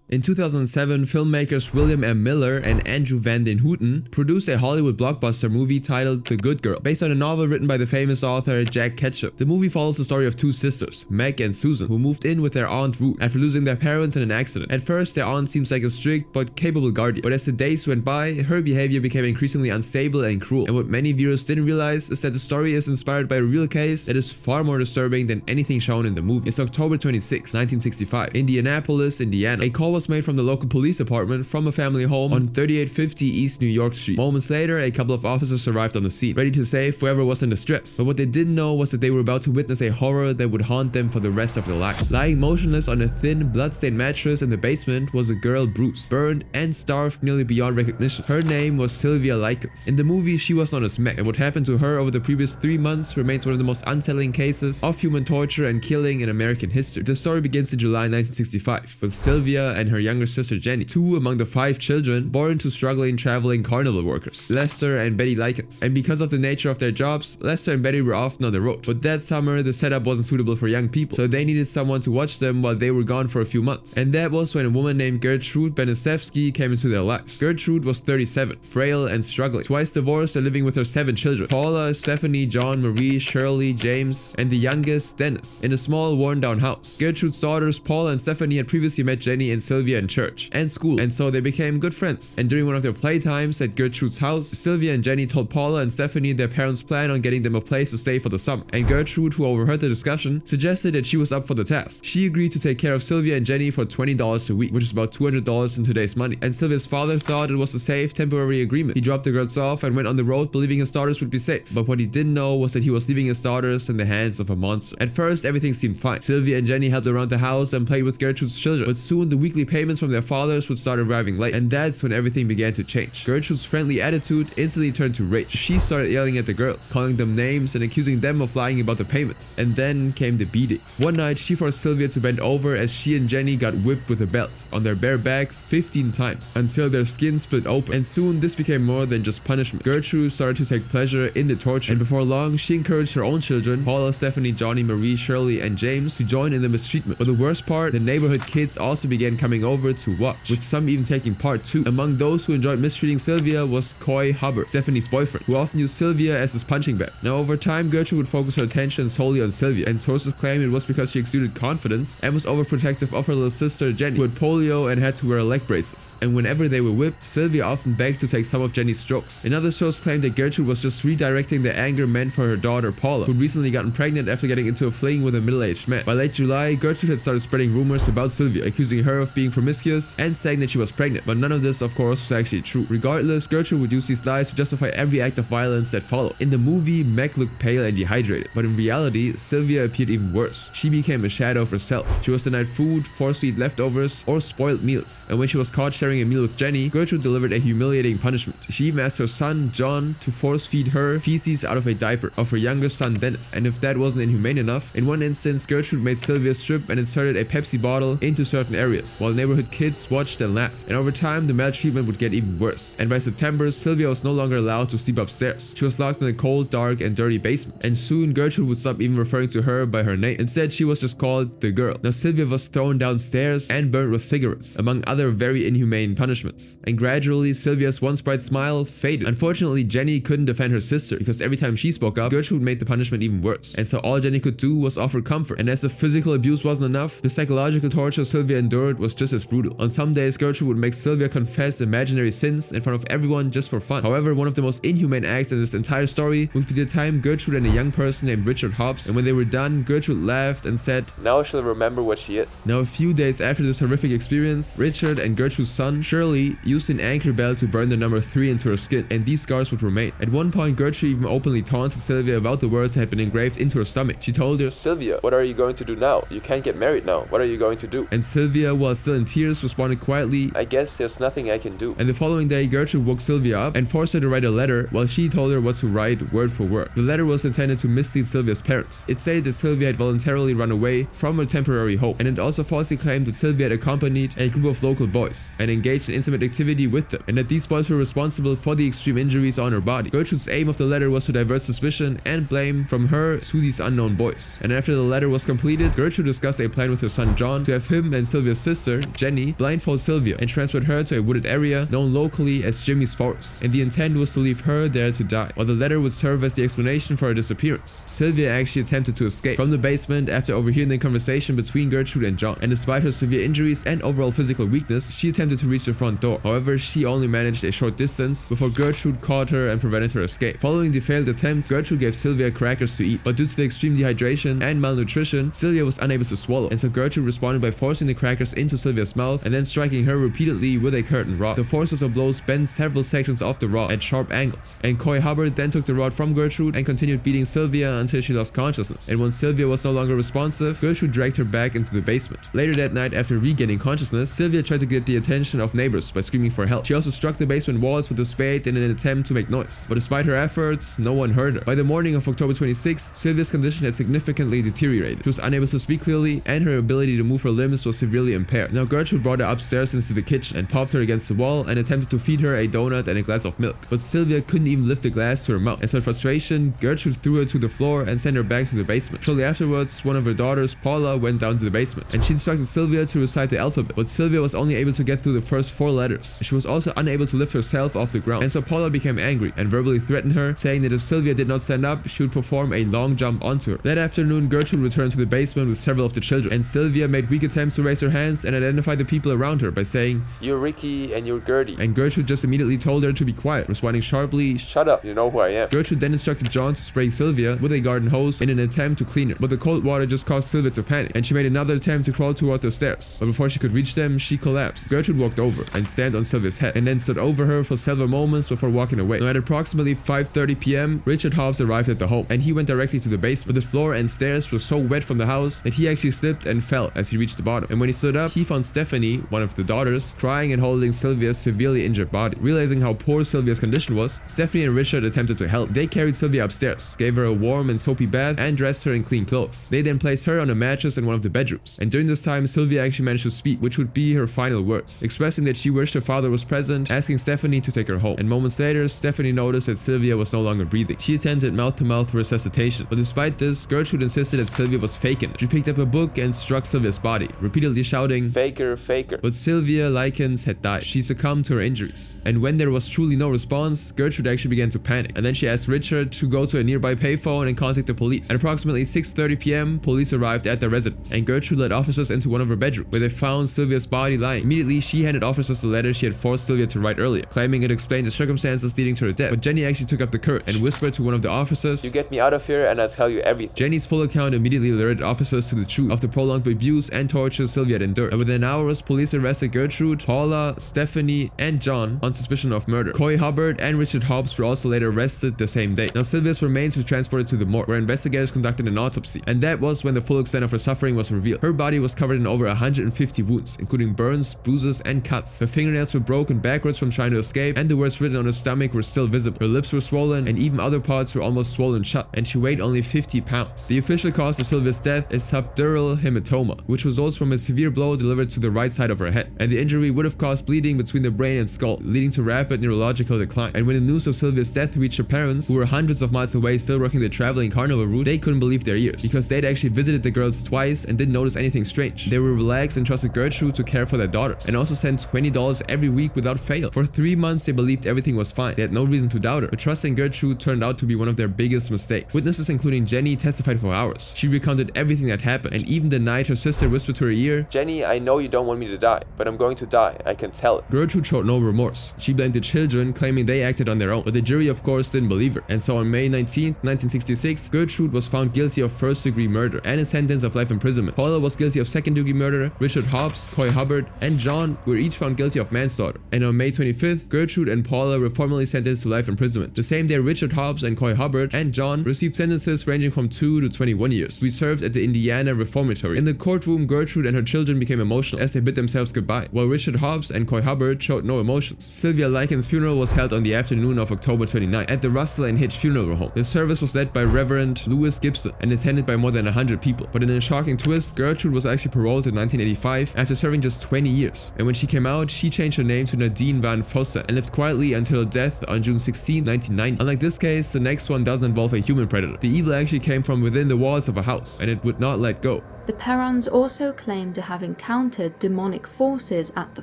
In 2007, filmmakers William M. Miller and Andrew Van Den Houten produced a Hollywood blockbuster movie titled The Good Girl, based on a novel written by the famous author Jack Ketchum. The movie follows the story of two sisters, Meg and Susan, who moved in with their aunt Ruth after losing their parents in an accident. At first, their aunt seems like a strict but capable guardian, but as the days went by, her behavior became increasingly unstable and cruel. And what many viewers didn't realize is that the story is inspired by a real case that is far more disturbing than anything shown in the movie. It's October 26, 1965, Indianapolis, Indiana. A call was made from the local police department from a family home on 3850 East New York Street. Moments later, a couple of officers arrived on the scene, ready to save whoever was in distress. But what they didn't know was that they were about to witness a horror that would haunt them for the rest of their lives. Lying motionless on a thin, blood-stained mattress in the basement was a girl Bruce, burned and starved nearly beyond recognition. Her name was Sylvia Likens. In the movie, she was known as Meg, and what happened to her over the previous 3 months remains one of the most unsettling cases of human torture and killing in American history. The story begins in July 1965, with Sylvia and her younger sister Jenny, two among the 5 children born to struggling traveling carnival workers, Lester and Betty Likens. And because of the nature of their jobs, Lester and Betty were often on the road. But that summer, the setup wasn't suitable for young people, so they needed someone to watch them while they were gone for a few months. And that was when a woman named Gertrude Benesevsky came into their lives. Gertrude was 37, frail and struggling, twice divorced and living with her 7 children, Paula, Stephanie, John, Marie, Shirley, James, and the youngest, Dennis, in a small, worn-down house. Gertrude's daughters, Paula and Stephanie, had previously met Jenny and Sylvia in church and school, and so they became good friends. And during one of their playtimes at Gertrude's house, Sylvia and Jenny told Paula and Stephanie their parents' plan on getting them a place to stay for the summer. And Gertrude, who overheard the discussion, suggested that she was up for the task. She agreed to take care of Sylvia and Jenny for $20 a week, which is about $200 in today's money. And Sylvia's father thought it was a safe, temporary agreement. He dropped the girls off and went on the road, believing his daughters would be safe. But what he didn't know was that he was leaving his daughters in the hands of a monster. At first, everything seemed fine. Sylvia and Jenny helped around the house and played with Gertrude's children, but soon the weekly payments from their fathers would start arriving late, and that's when everything began to change. Gertrude's friendly attitude instantly turned to rage. She started yelling at the girls, calling them names and accusing them of lying about the payments. And then came the beatings. One night, she forced Sylvia to bend over as she and Jenny got whipped with a belt on their bare back 15 times until their skin split open. And soon, this became more than just punishment. Gertrude started to take pleasure in the torture, and before long, she encouraged her own children, Paula, Stephanie, Johnny, Marie, Shirley, and James, to join in the mistreatment. But the worst part, the neighborhood kids also began coming over to watch, with some even taking part too. Among those who enjoyed mistreating Sylvia was Coy Hubbard, Stephanie's boyfriend, who often used Sylvia as his punching bag. Now, over time, Gertrude would focus her attention solely on Sylvia, and sources claim it was because she exuded confidence and was overprotective of her little sister Jenny, who had polio and had to wear leg braces. And whenever they were whipped, Sylvia often begged to take some of Jenny's strokes. Another source claimed that Gertrude was just redirecting the anger meant for her daughter Paula, who'd recently gotten pregnant after getting into a fling with a middle-aged man. By late July, Gertrude had started spreading rumors about Sylvia, accusing her of being being promiscuous and saying that she was pregnant, but none of this of course was actually true. Regardless, Gertrude would use these lies to justify every act of violence that followed. In the movie, Meg looked pale and dehydrated, but in reality, Sylvia appeared even worse. She became a shadow of herself. She was denied food, forced to eat leftovers, or spoiled meals. And when she was caught sharing a meal with Jenny, Gertrude delivered a humiliating punishment. She even asked her son, John, to force feed her feces out of a diaper of her youngest son, Dennis. And if that wasn't inhumane enough, in one instance, Gertrude made Sylvia strip and inserted a Pepsi bottle into certain areas, while neighborhood kids watched and laughed. And over time, the maltreatment would get even worse. And by September, Sylvia was no longer allowed to sleep upstairs. She was locked in a cold, dark, and dirty basement. And soon, Gertrude would stop even referring to her by her name. Instead, she was just called the girl. Now, Sylvia was thrown downstairs and burned with cigarettes, among other very inhumane punishments. And gradually, Sylvia's once bright smile faded. Unfortunately, Jenny couldn't defend her sister, because every time she spoke up, Gertrude made the punishment even worse. And so all Jenny could do was offer comfort. And as the physical abuse wasn't enough, the psychological torture Sylvia endured was just as brutal. On some days, Gertrude would make Sylvia confess imaginary sins in front of everyone just for fun. However, one of the most inhumane acts in this entire story would be the time Gertrude and a young person named Richard Hobbs, and when they were done, Gertrude laughed and said, "Now she'll remember what she is." Now, a few days after this horrific experience, Richard and Gertrude's son, Shirley, used an anchor bell to burn the number 3 into her skin, and these scars would remain. At one point, Gertrude even openly taunted Sylvia about the words that had been engraved into her stomach. She told her, "Sylvia, what are you going to do now? You can't get married now. What are you going to do?" And Sylvia, while still in tears, responded quietly, "I guess there's nothing I can do." And the following day, Gertrude woke Sylvia up and forced her to write a letter while she told her what to write word for word. The letter was intended to mislead Sylvia's parents. It stated that Sylvia had voluntarily run away from her temporary home, and it also falsely claimed that Sylvia had accompanied a group of local boys and engaged in intimate activity with them, and that these boys were responsible for the extreme injuries on her body. Gertrude's aim of the letter was to divert suspicion and blame from her to these unknown boys. And after the letter was completed, Gertrude discussed a plan with her son John to have him and Sylvia's sister, Jenny, blindfold Sylvia and transferred her to a wooded area known locally as Jimmy's Forest. And the intent was to leave her there to die, while the letter would serve as the explanation for her disappearance. Sylvia actually attempted to escape from the basement after overhearing the conversation between Gertrude and John, and despite her severe injuries and overall physical weakness, she attempted to reach the front door. However, she only managed a short distance before Gertrude caught her and prevented her escape. Following the failed attempt, Gertrude gave Sylvia crackers to eat, but due to the extreme dehydration and malnutrition, Sylvia was unable to swallow, and so Gertrude responded by forcing the crackers into Sylvia's mouth and then striking her repeatedly with a curtain rod. The force of the blows bent several sections of the rod at sharp angles, and Coy Hubbard then took the rod from Gertrude and continued beating Sylvia until she lost consciousness. And when Sylvia was no longer responsive, Gertrude dragged her back into the basement. Later that night, after regaining consciousness, Sylvia tried to get the attention of neighbors by screaming for help. She also struck the basement walls with a spade in an attempt to make noise, but despite her efforts, no one heard her. By the morning of October 26th, Sylvia's condition had significantly deteriorated. She was unable to speak clearly, and her ability to move her limbs was severely impaired. Now Gertrude brought her upstairs into the kitchen and popped her against the wall and attempted to feed her a donut and a glass of milk, but Sylvia couldn't even lift the glass to her mouth, and so in frustration, Gertrude threw her to the floor and sent her back to the basement. Shortly afterwards, one of her daughters, Paula, went down to the basement, and she instructed Sylvia to recite the alphabet, but Sylvia was only able to get through the first 4 letters. She was also unable to lift herself off the ground, and so Paula became angry and verbally threatened her, saying that if Sylvia did not stand up, she would perform a long jump onto her. That afternoon, Gertrude returned to the basement with several of the children, and Sylvia made weak attempts to raise her hands and identify the people around her by saying, "You're Ricky and you're Gertie." And Gertrude just immediately told her to be quiet, responding sharply, "Shut up, you know who I am." Gertrude then instructed John to spray Sylvia with a garden hose in an attempt to clean her, but the cold water just caused Sylvia to panic, and she made another attempt to crawl toward the stairs, but before she could reach them, she collapsed. Gertrude walked over and stamped on Sylvia's head, and then stood over her for several moments before walking away. Now at approximately 5:30 p.m., Richard Hobbs arrived at the home, and he went directly to the basement, but the floor and stairs were so wet from the house that he actually slipped and fell as he reached the bottom. And when he stood up, he found Stephanie, one of the daughters, crying and holding Sylvia's severely injured body. Realizing how poor Sylvia's condition was, Stephanie and Richard attempted to help. They carried Sylvia upstairs, gave her a warm and soapy bath, and dressed her in clean clothes. They then placed her on a mattress in one of the bedrooms, and during this time, Sylvia actually managed to speak, which would be her final words, expressing that she wished her father was present, asking Stephanie to take her home. And moments later, Stephanie noticed that Sylvia was no longer breathing. She attempted mouth-to-mouth resuscitation, but despite this, Gertrude insisted that Sylvia was faking it. She picked up a book and struck Sylvia's body, repeatedly shouting, "Faker, faker." But Sylvia Likens had died. She succumbed to her injuries. And when there was truly no response, Gertrude actually began to panic. And then she asked Richard to go to a nearby payphone and contact the police. At approximately 6:30 p.m., police arrived at their residence, and Gertrude led officers into one of her bedrooms, where they found Sylvia's body lying. Immediately, she handed officers the letter she had forced Sylvia to write earlier, claiming it explained the circumstances leading to her death. But Jenny actually took up the courage and whispered to one of the officers, "You get me out of here and I'll tell you everything." Jenny's full account immediately alerted officers to the truth of the prolonged abuse and torture Sylvia had endured. And Within hours, police arrested Gertrude, Paula, Stephanie, and John on suspicion of murder. Coy Hubbard and Richard Hobbs were also later arrested the same day. Now Sylvia's remains were transported to the morgue, where investigators conducted an autopsy, and that was when the full extent of her suffering was revealed. Her body was covered in over 150 wounds, including burns, bruises, and cuts. Her fingernails were broken backwards from trying to escape, and the words written on her stomach were still visible. Her lips were swollen, and even other parts were almost swollen shut, and she weighed only 50 pounds. The official cause of Sylvia's death is subdural hematoma, which results from a severe blow delivered to the right side of her head, and the injury would have caused bleeding between the brain and skull, leading to rapid neurological decline. And when the news of Sylvia's death reached her parents, who were hundreds of miles away still working the traveling carnival route, they couldn't believe their ears, because they'd actually visited the girls twice and didn't notice anything strange. They were relaxed and trusted Gertrude to care for their daughters, and also sent $20 every week without fail. For 3 months, they believed everything was fine. They had no reason to doubt her, but trusting Gertrude turned out to be one of their biggest mistakes. Witnesses including Jenny testified for hours. She recounted everything that happened, and even the night her sister whispered to her ear, "Jenny, I know you don't want me to die, but I'm going to die. I can tell it." Gertrude showed no remorse. She blamed the children, claiming they acted on their own, but the jury of course didn't believe her. And so on May 19, 1966, Gertrude was found guilty of first-degree murder and a sentence of life imprisonment. Paula was guilty of second-degree murder. Richard Hobbs, Coy Hubbard, and John were each found guilty of manslaughter. And on May 25th, Gertrude and Paula were formally sentenced to life imprisonment. The same day, Richard Hobbs and Coy Hubbard and John received sentences ranging from 2 to 21 years. We served at the Indiana Reformatory. In the courtroom, Gertrude and her children became emotional as they bid themselves goodbye, while Richard Hobbs and Coy Hubbard showed no emotions. Sylvia Lycan's funeral was held on the afternoon of October 29 at the Russell and Hitch Funeral Home. The service was led by Reverend Lewis Gibson and attended by more than 100 people. But in a shocking twist, Gertrude was actually paroled in 1985 after serving just 20 years. And when she came out, she changed her name to Nadine Van Fossa and lived quietly until her death on June 16, 1990. Unlike this case, the next one doesn't involve a human predator. The evil actually came from within the walls of a house, and it would not let go. The Perrons also claimed to have encountered demonic forces at the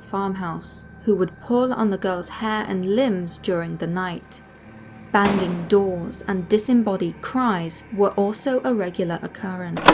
farmhouse, who would pull on the girl's hair and limbs during the night. Banging doors and disembodied cries were also a regular occurrence.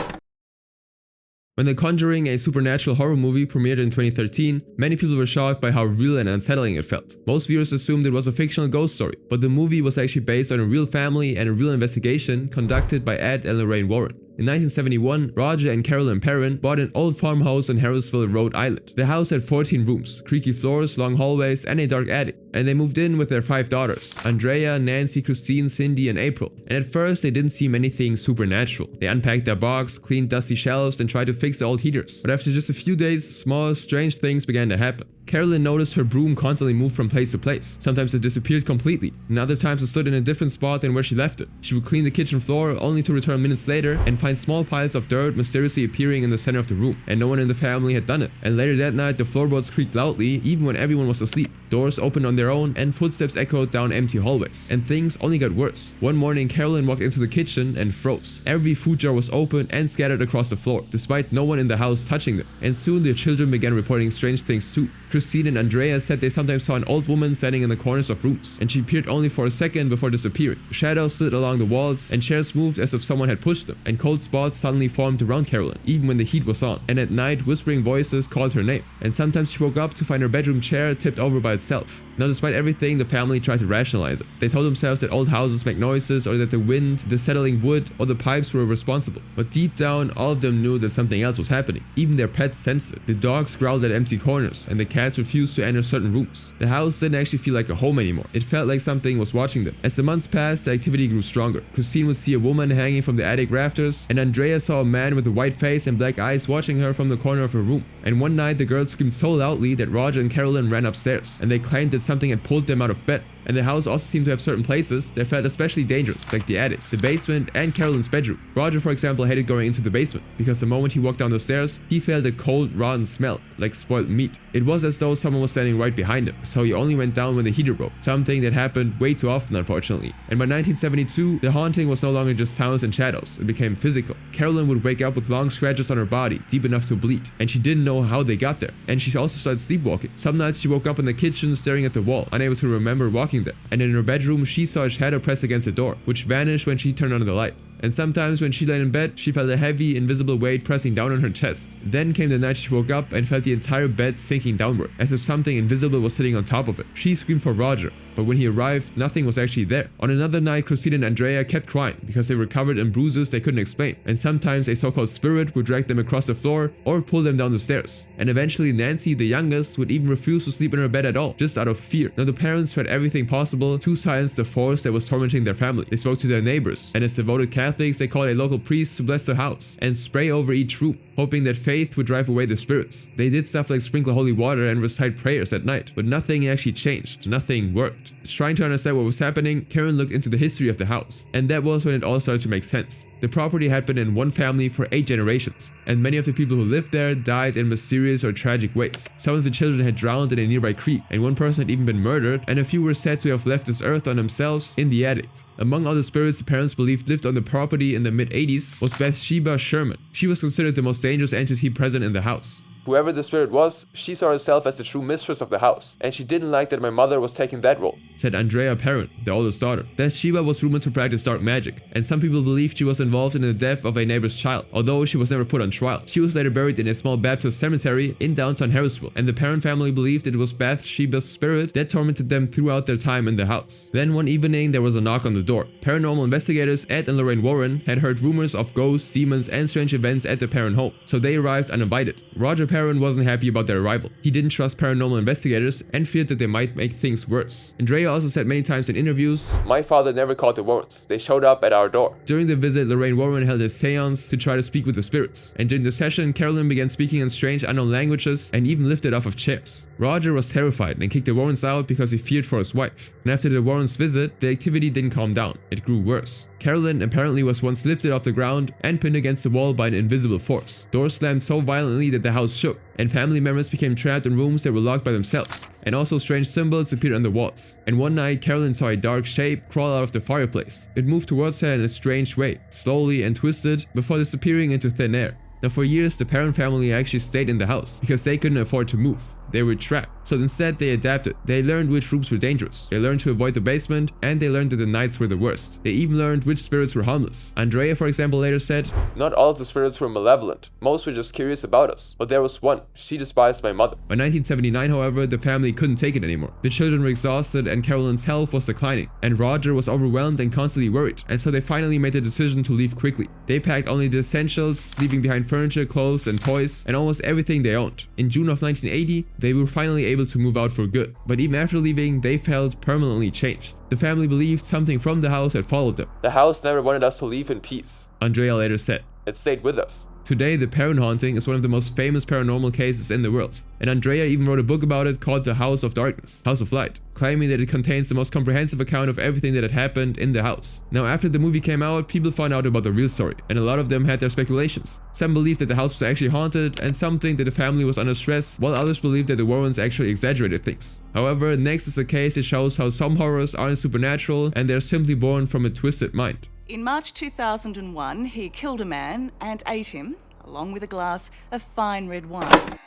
When The Conjuring, a supernatural horror movie, premiered in 2013, many people were shocked by how real and unsettling it felt. Most viewers assumed it was a fictional ghost story, but the movie was actually based on a real family and a real investigation conducted by Ed and Lorraine Warren. In 1971, Roger and Carolyn Perron bought an old farmhouse in Harrisville, Rhode Island. The house had 14 rooms, creaky floors, long hallways, and a dark attic. And they moved in with their 5 daughters, Andrea, Nancy, Christine, Cindy, and April. And at first, they didn't seem anything supernatural. They unpacked their box, cleaned dusty shelves, and tried to fix the old heaters. But after just a few days, small, strange things began to happen. Carolyn noticed her broom constantly moved from place to place. Sometimes it disappeared completely, and other times it stood in a different spot than where she left it. She would clean the kitchen floor, only to return minutes later and find small piles of dirt mysteriously appearing in the center of the room, and no one in the family had done it. And later that night, the floorboards creaked loudly, even when everyone was asleep. Doors opened on their own, and footsteps echoed down empty hallways. And things only got worse. One morning, Carolyn walked into the kitchen and froze. Every food jar was open and scattered across the floor, despite no one in the house touching them. And soon, the children began reporting strange things too. Christine and Andrea said they sometimes saw an old woman standing in the corners of rooms, and she appeared only for a second before disappearing. Shadows slid along the walls, and chairs moved as if someone had pushed them, and cold spots suddenly formed around Carolyn, even when the heat was on. And at night, whispering voices called her name, and sometimes she woke up to find her bedroom chair tipped over by itself. Now, despite everything, the family tried to rationalize it. They told themselves that old houses make noises, or that the wind, the settling wood, or the pipes were responsible. But deep down, all of them knew that something else was happening. Even their pets sensed it. The dogs growled at empty corners, and the cats refused to enter certain rooms. The house didn't actually feel like a home anymore. It felt like something was watching them. As the months passed, the activity grew stronger. Christine would see a woman hanging from the attic rafters, and Andrea saw a man with a white face and black eyes watching her from the corner of her room. And one night, the girls screamed so loudly that Roger and Carolyn ran upstairs, and they claimed that something had pulled them out of bed. And the house also seemed to have certain places that felt especially dangerous, like the attic, the basement, and Carolyn's bedroom. Roger, for example, hated going into the basement, because the moment he walked down the stairs, he felt a cold, rotten smell, like spoiled meat. It was as though someone was standing right behind him, so he only went down when the heater broke, something that happened way too often, unfortunately. And by 1972, the haunting was no longer just sounds and shadows, it became physical. Carolyn would wake up with long scratches on her body, deep enough to bleed, and she didn't know how they got there. And she also started sleepwalking. Some nights she woke up in the kitchen staring at the wall, unable to remember walking there. And in her bedroom, she saw a shadow press against the door, which vanished when she turned on the light. And sometimes when she lay in bed, she felt a heavy, invisible weight pressing down on her chest. Then came the night she woke up and felt the entire bed sinking downward, as if something invisible was sitting on top of it. She screamed for Roger, But when he arrived, nothing was actually there. On another night, Christine and Andrea kept crying because they were covered in bruises they couldn't explain, and sometimes a so-called spirit would drag them across the floor or pull them down the stairs. And eventually Nancy, the youngest, would even refuse to sleep in her bed at all, just out of fear. Now the parents tried everything possible to silence the force that was tormenting their family. They spoke to their neighbors, and as devoted Catholics, they called a local priest to bless their house and spray over each room, hoping that faith would drive away the spirits. They did stuff like sprinkle holy water and recite prayers at night, but nothing actually changed. Nothing worked. Trying to understand what was happening, Karen looked into the history of the house, and that was when it all started to make sense. The property had been in one family for 8 generations, and many of the people who lived there died in mysterious or tragic ways. Some of the children had drowned in a nearby creek, and one person had even been murdered, and a few were said to have left this earth on themselves in the attics. Among all the spirits the parents believed lived on the property in the mid-80s was Bathsheba Sherman. She was considered the most dangerous entity present in the house. Whoever the spirit was, she saw herself as the true mistress of the house, and she didn't like that my mother was taking that role, said Andrea Perrin, the oldest daughter. Bathsheba was rumored to practice dark magic, and some people believed she was involved in the death of a neighbor's child, although she was never put on trial. She was later buried in a small Baptist cemetery in downtown Harrisville, and the Perrin family believed it was Bathsheba's spirit that tormented them throughout their time in the house. Then one evening, there was a knock on the door. Paranormal investigators Ed and Lorraine Warren had heard rumors of ghosts, demons, and strange events at the Perrin home, so they arrived uninvited. Roger Perrin wasn't happy about their arrival. He didn't trust paranormal investigators and feared that they might make things worse. Andrea also said many times in interviews, "My father never called the Warrens. They showed up at our door." During the visit, Lorraine Warren held a seance to try to speak with the spirits, and during the session, Carolyn began speaking in strange unknown languages and even lifted off of chairs. Roger was terrified and kicked the Warrens out because he feared for his wife. And after the Warrens' visit, the activity didn't calm down. It grew worse. Carolyn apparently was once lifted off the ground and pinned against the wall by an invisible force. Doors slammed so violently that the house shook, and family members became trapped in rooms that were locked by themselves. And also strange symbols appeared on the walls. And one night, Carolyn saw a dark shape crawl out of the fireplace. It moved towards her in a strange way, slowly and twisted, before disappearing into thin air. Now for years, the Perrin family actually stayed in the house because they couldn't afford to move. They were trapped. So instead they adapted. They learned which rooms were dangerous. They learned to avoid the basement, and they learned that the nights were the worst. They even learned which spirits were harmless. Andrea, for example, later said, "Not all of the spirits were malevolent. Most were just curious about us. But there was one. She despised my mother." By 1979, however, the family couldn't take it anymore. The children were exhausted and Carolyn's health was declining. And Roger was overwhelmed and constantly worried. And so they finally made the decision to leave quickly. They packed only the essentials, leaving behind furniture, clothes, and toys, and almost everything they owned. In June of 1980, they were finally able to move out for good. But even after leaving, they felt permanently changed. The family believed something from the house had followed them. "The house never wanted us to leave in peace," Andrea later said. "It stayed with us." Today, the Perrin haunting is one of the most famous paranormal cases in the world, and Andrea even wrote a book about it called The House of Darkness, House of Light, claiming that it contains the most comprehensive account of everything that had happened in the house. Now, after the movie came out, people found out about the real story, and a lot of them had their speculations. Some believed that the house was actually haunted, and some think that the family was under stress, while others believed that the Warrens actually exaggerated things. However, next is a case that shows how some horrors aren't supernatural, and they're simply born from a twisted mind. In March 2001, he killed a man and ate him, along with a glass of fine red wine.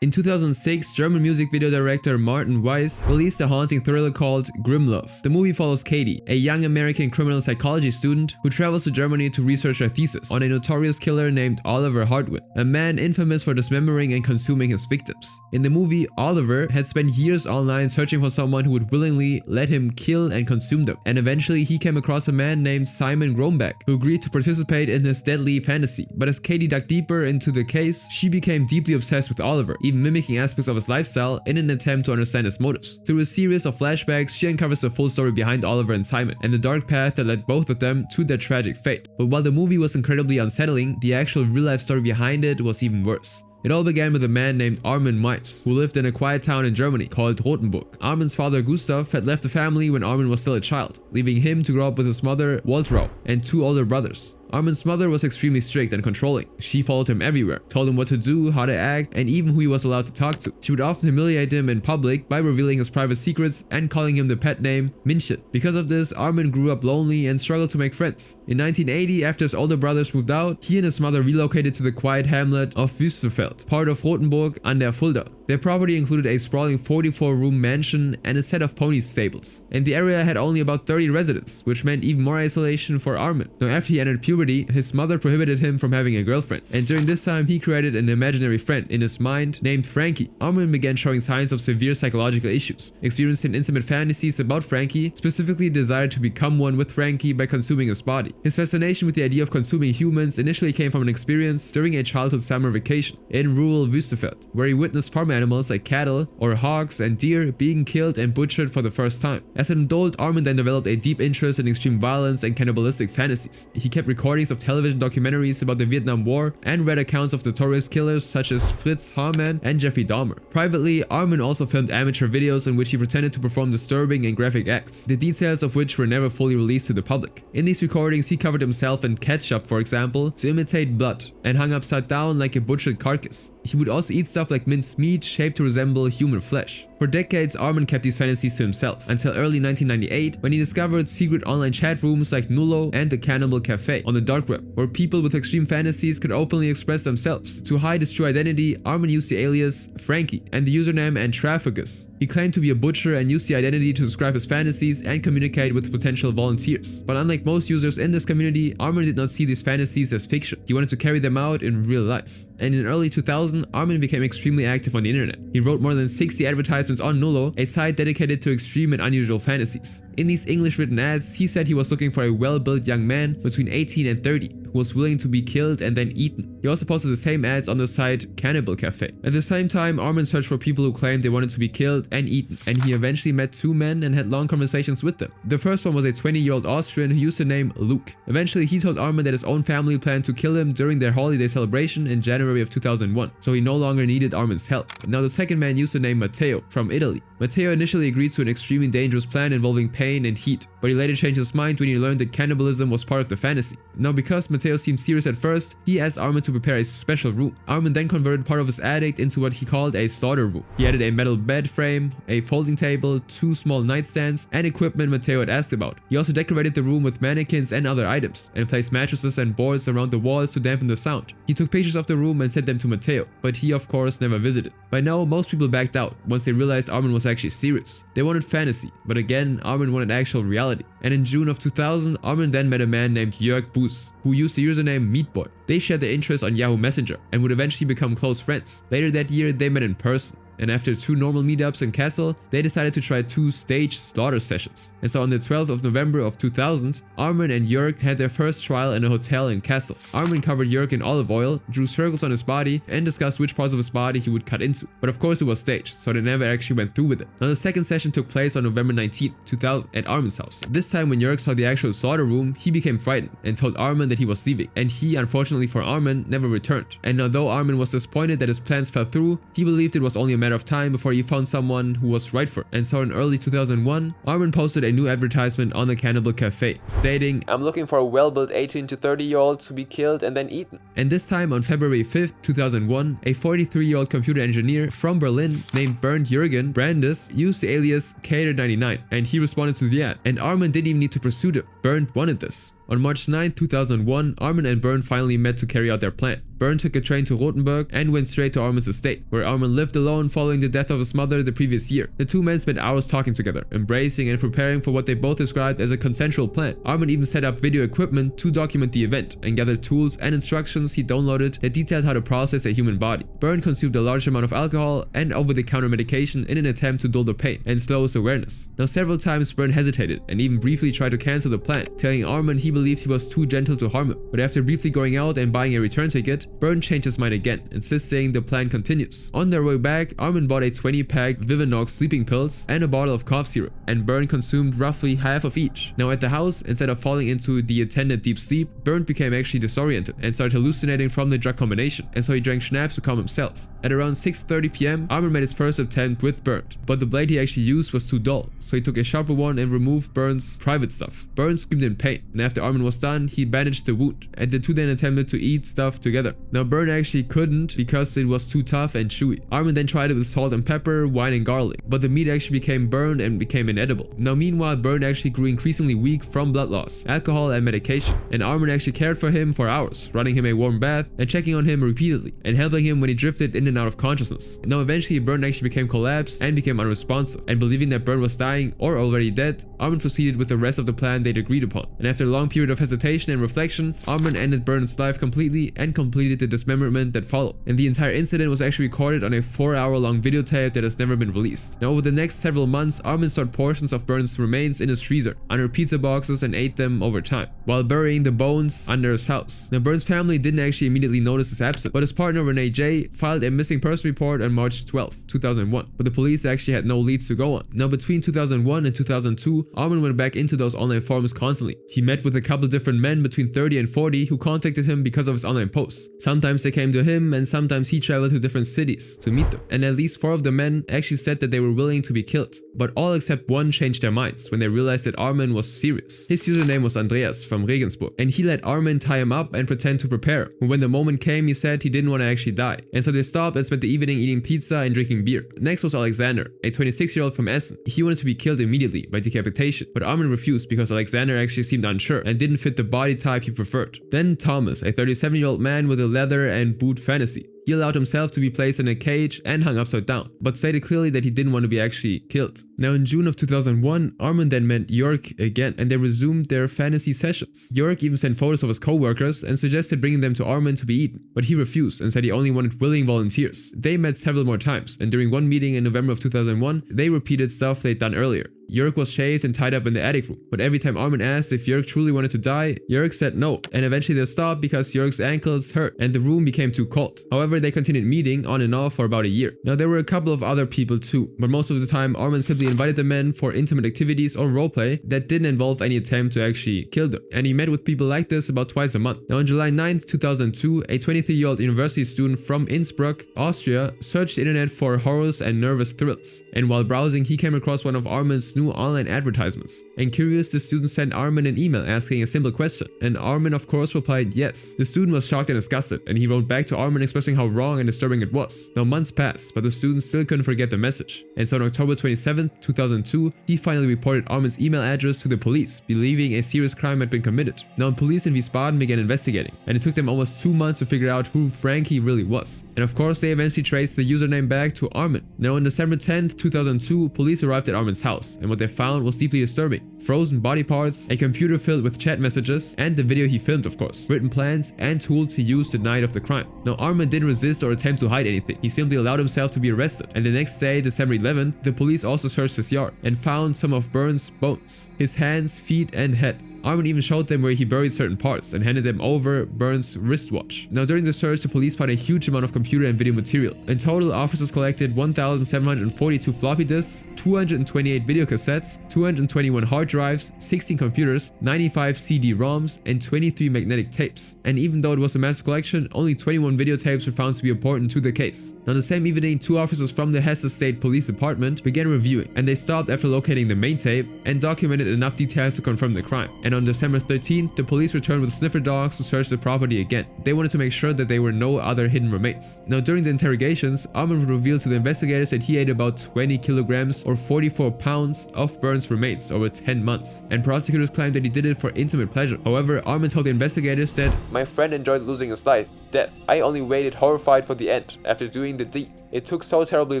In 2006, German music video director Martin Weiss released a haunting thriller called Grimlove. The movie follows Katie, a young American criminal psychology student who travels to Germany to research her thesis on a notorious killer named Oliver Hartwin, a man infamous for dismembering and consuming his victims. In the movie, Oliver had spent years online searching for someone who would willingly let him kill and consume them, and eventually he came across a man named Simon Grombeck who agreed to participate in his deadly fantasy. But as Katie dug deeper into the case, she became deeply obsessed with Oliver, even mimicking aspects of his lifestyle in an attempt to understand his motives. Through a series of flashbacks, she uncovers the full story behind Oliver and Simon, and the dark path that led both of them to their tragic fate. But while the movie was incredibly unsettling, the actual real-life story behind it was even worse. It all began with a man named Armin Meiss, who lived in a quiet town in Germany called Rothenburg. Armin's father Gustav had left the family when Armin was still a child, leaving him to grow up with his mother Waltraud and 2 older brothers. Armin's mother was extremely strict and controlling. She followed him everywhere, told him what to do, how to act, and even who he was allowed to talk to. She would often humiliate him in public by revealing his private secrets and calling him the pet name Minchen. Because of this, Armin grew up lonely and struggled to make friends. In 1980, after his older brothers moved out, he and his mother relocated to the quiet hamlet of Wüsterfeld, part of Rothenburg an der Fulda. Their property included a sprawling 44-room mansion and a set of pony stables, and the area had only about 30 residents, which meant even more isolation for Armin. Now after he entered puberty, his mother prohibited him from having a girlfriend, and during this time he created an imaginary friend in his mind named Frankie. Armin began showing signs of severe psychological issues, experiencing intimate fantasies about Frankie, specifically desired to become one with Frankie by consuming his body. His fascination with the idea of consuming humans initially came from an experience during a childhood summer vacation in rural Wüstefeld, where he witnessed farm animals like cattle or hogs and deer being killed and butchered for the first time. As an adult, Armin then developed a deep interest in extreme violence and cannibalistic fantasies. He kept recordings of television documentaries about the Vietnam War and read accounts of notorious killers such as Fritz Haarmann and Jeffrey Dahmer. Privately, Armin also filmed amateur videos in which he pretended to perform disturbing and graphic acts, the details of which were never fully released to the public. In these recordings, he covered himself in ketchup, for example, to imitate blood, and hung upside down like a butchered carcass. He would also eat stuff like minced meat shaped to resemble human flesh. For decades, Armin kept these fantasies to himself, until early 1998 when he discovered secret online chat rooms like Nullo and the Cannibal Cafe on the dark web, where people with extreme fantasies could openly express themselves. To hide his true identity, Armin used the alias Frankie and the username Antrafagus. He claimed to be a butcher and used the identity to describe his fantasies and communicate with potential volunteers. But unlike most users in this community, Armin did not see these fantasies as fiction. He wanted to carry them out in real life. And in early 2000, Armin became extremely active on the internet. He wrote more than 60 advertisements on Nullo, a site dedicated to extreme and unusual fantasies. In these English-written ads, he said he was looking for a well-built young man between 18 and 30 who was willing to be killed and then eaten. He also posted the same ads on the site Cannibal Cafe. At the same time, Armin searched for people who claimed they wanted to be killed and eaten, and he eventually met two men and had long conversations with them. The first one was a 20-year-old Austrian who used the name Luke. Eventually, he told Armin that his own family planned to kill him during their holiday celebration in January of 2001, so he no longer needed Armin's help. Now the second man used the name Matteo from Italy. Matteo initially agreed to an extremely dangerous plan involving pain and heat, but he later changed his mind when he learned that cannibalism was part of the fantasy. Now because Matteo seemed serious at first, he asked Armin to prepare a special room. Armin then converted part of his attic into what he called a slaughter room. He added a metal bed frame, a folding table, two small nightstands, and equipment Matteo had asked about. He also decorated the room with mannequins and other items, and placed mattresses and boards around the walls to dampen the sound. He took pictures of the room and sent them to Matteo, but he of course never visited. By now, most people backed out once they realized Armin was actually serious. They wanted fantasy, but again, Armin wanted actual reality. And in June of 2000, Armin then met a man named Jörg Bus, who used the username Meatboy. They shared their interests on Yahoo Messenger and would eventually become close friends. Later that year, they met in person. And after 2 normal meetups in Kassel, they decided to try 2 staged slaughter sessions. And so on the 12th of November of 2000, Armin and Jörg had their first trial in a hotel in Kassel. Armin covered Jörg in olive oil, drew circles on his body, and discussed which parts of his body he would cut into. But of course it was staged, so they never actually went through with it. Now the second session took place on November 19th, 2000 at Armin's house. This time when Jörg saw the actual slaughter room, he became frightened and told Armin that he was leaving. And he, unfortunately for Armin, never returned. And although Armin was disappointed that his plans fell through, he believed it was only a matter of time before he found someone who was right for it. And so in early 2001, Armin posted a new advertisement on the Cannibal Cafe, stating, "I'm looking for a well-built 18 to 30-year-old to be killed and then eaten." And this time on February 5th, 2001, a 43-year-old computer engineer from Berlin named Bernd Jürgen Brandes used the alias Cater99, and he responded to the ad. And Armin didn't even need to pursue him. Bernd wanted this. On March 9, 2001, Armin and Bernd finally met to carry out their plan. Bernd took a train to Rothenburg and went straight to Armin's estate, where Armin lived alone following the death of his mother the previous year. The two men spent hours talking together, embracing and preparing for what they both described as a consensual plan. Armin even set up video equipment to document the event and gathered tools and instructions he downloaded that detailed how to process a human body. Bernd consumed a large amount of alcohol and over-the-counter medication in an attempt to dull the pain and slow his awareness. Now several times Bernd hesitated and even briefly tried to cancel the plan, telling Armin he believed he was too gentle to harm him. But after briefly going out and buying a return ticket, Bernd changed his mind again, insisting the plan continues. On their way back, Armin bought a 20-pack Vivinox sleeping pills and a bottle of cough syrup, and Bernd consumed roughly half of each. Now at the house, instead of falling into the attended deep sleep, Bernd became actually disoriented and started hallucinating from the drug combination, and so he drank schnapps to calm himself. At around 6:30 p.m, Armin made his first attempt with Bernd, but the blade he actually used was too dull, so he took a sharper one and removed Bernd's private stuff. Bernd screamed in pain, and after Armin was done, he bandaged the wound, and the two then attempted to eat stuff together. Now Bernd actually couldn't because it was too tough and chewy. Armin then tried it with salt and pepper, wine and garlic, but the meat actually became burned and became inedible. Now meanwhile, Bernd actually grew increasingly weak from blood loss, alcohol and medication, and Armin actually cared for him for hours, running him a warm bath and checking on him repeatedly, and helping him when he drifted in and and out of consciousness. Now eventually Bernd actually became collapsed and became unresponsive, and believing that Bernd was dying or already dead, Armin proceeded with the rest of the plan they'd agreed upon. And after a long period of hesitation and reflection, Armin ended Bernd's life completely and completed the dismemberment that followed. And the entire incident was actually recorded on a 4-hour-long videotape that has never been released. Now over the next several months, Armin stored portions of Bernd's remains in his freezer under pizza boxes and ate them over time, while burying the bones under his house. Now Bernd's family didn't actually immediately notice his absence, but his partner Renee J filed a missing person report on March 12, 2001, but the police actually had no leads to go on. Now between 2001 and 2002, Armin went back into those online forums constantly. He met with a couple different men between 30 and 40 who contacted him because of his online posts. Sometimes they came to him and sometimes he traveled to different cities to meet them. And at least 4 of the men actually said that they were willing to be killed. But all except one changed their minds when they realized that Armin was serious. His username was Andreas from Regensburg, and he let Armin tie him up and pretend to prepare. And when the moment came, he said he didn't want to actually die. And so they stopped and spent the evening eating pizza and drinking beer. Next was Alexander, a 26-year-old from Essen. He wanted to be killed immediately by decapitation, but Armin refused because Alexander actually seemed unsure and didn't fit the body type he preferred. Then Thomas, a 37-year-old man with a leather and boot fantasy. He allowed himself to be placed in a cage and hung upside down, but stated clearly that he didn't want to be actually killed. Now in June of 2001, Armin then met Jörg again, and they resumed their fantasy sessions. Jörg even sent photos of his co-workers and suggested bringing them to Armin to be eaten, but he refused and said he only wanted willing volunteers. They met several more times, and during one meeting in November of 2001, they repeated stuff they'd done earlier. Jörg was shaved and tied up in the attic room, but every time Armin asked if Jörg truly wanted to die, Jörg said no, and eventually they stopped because Jörg's ankles hurt and the room became too cold. However, they continued meeting on and off for about a year. Now there were a couple of other people too, but most of the time Armin simply invited the men for intimate activities or roleplay that didn't involve any attempt to actually kill them, and he met with people like this about twice a month. Now on July 9th, 2002, a 23-year-old university student from Innsbruck, Austria, searched the internet for horrors and nervous thrills, and while browsing he came across one of Armin's new online advertisements. And curious, the student sent Armin an email asking a simple question, and Armin of course replied yes. The student was shocked and disgusted, and he wrote back to Armin expressing how wrong and disturbing it was. Now months passed, but the student still couldn't forget the message, and so on October 27th, 2002, he finally reported Armin's email address to the police, believing a serious crime had been committed. Now police in Wiesbaden began investigating, and it took them almost 2 months to figure out who Frankie really was. And of course they eventually traced the username back to Armin. Now on December 10th, 2002, police arrived at Armin's house, and what they found was deeply disturbing. Frozen body parts, a computer filled with chat messages, and the video he filmed of course, written plans and tools he used the night of the crime. Now Armin didn't resist or attempt to hide anything, he simply allowed himself to be arrested, and the next day, December 11th, the police also searched his yard and found some of Bernd's bones, his hands, feet and head. Armin even showed them where he buried certain parts and handed them over Bernd's wristwatch. Now during the search, the police found a huge amount of computer and video material. In total, officers collected 1,742 floppy disks, 228 video cassettes, 221 hard drives, 16 computers, 95 CD-ROMs, and 23 magnetic tapes. And even though it was a massive collection, only 21 videotapes were found to be important to the case. Now the same evening, 2 officers from the Hesse State Police Department began reviewing, and they stopped after locating the main tape and documented enough details to confirm the crime. And on December 13th, the police returned with sniffer dogs to search the property again. They wanted to make sure that there were no other hidden remains. Now during the interrogations, Armin revealed to the investigators that he ate about 20 kilograms or 44 pounds of Bernd's remains over 10 months, and prosecutors claimed that he did it for intimate pleasure. However, Armin told the investigators that, "My friend enjoyed losing his life, death. I only waited horrified for the end after doing the deed. It took so terribly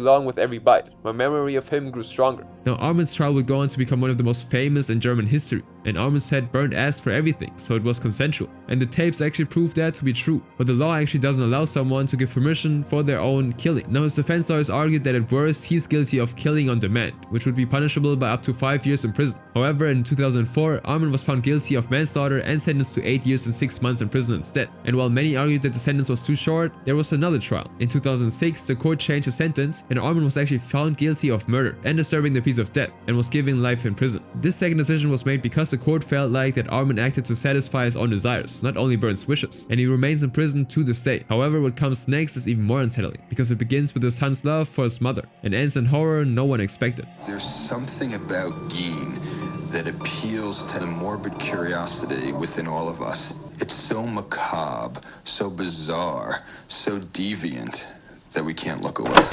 long with every bite. My memory of him grew stronger." Now Armin's trial would go on to become one of the most famous in German history, and Armin said Bernd asked for everything, so it was consensual. And the tapes actually proved that to be true, but the law actually doesn't allow someone to give permission for their own killing. Now his defense lawyers argued that at worst he's guilty of killing on demand, which would be punishable by up to 5 years in prison. However, in 2004, Armin was found guilty of manslaughter and sentenced to 8 years and 6 months in prison instead. And while many argued that the sentence was too short, there was another trial. In 2006, the court changed the sentence, and Armin was actually found guilty of murder and disturbing the peace of death, and was given life in prison. This second decision was made because the court felt like that Armin acted to satisfy his own desires, not only Bernd's wishes, and he remains in prison to this day. However, what comes next is even more unsettling, because it begins with his son's love for his mother, and ends in horror no one expected. There's something about Geen that appeals to the morbid curiosity within all of us. It's so macabre, so bizarre, so deviant that we can't look away.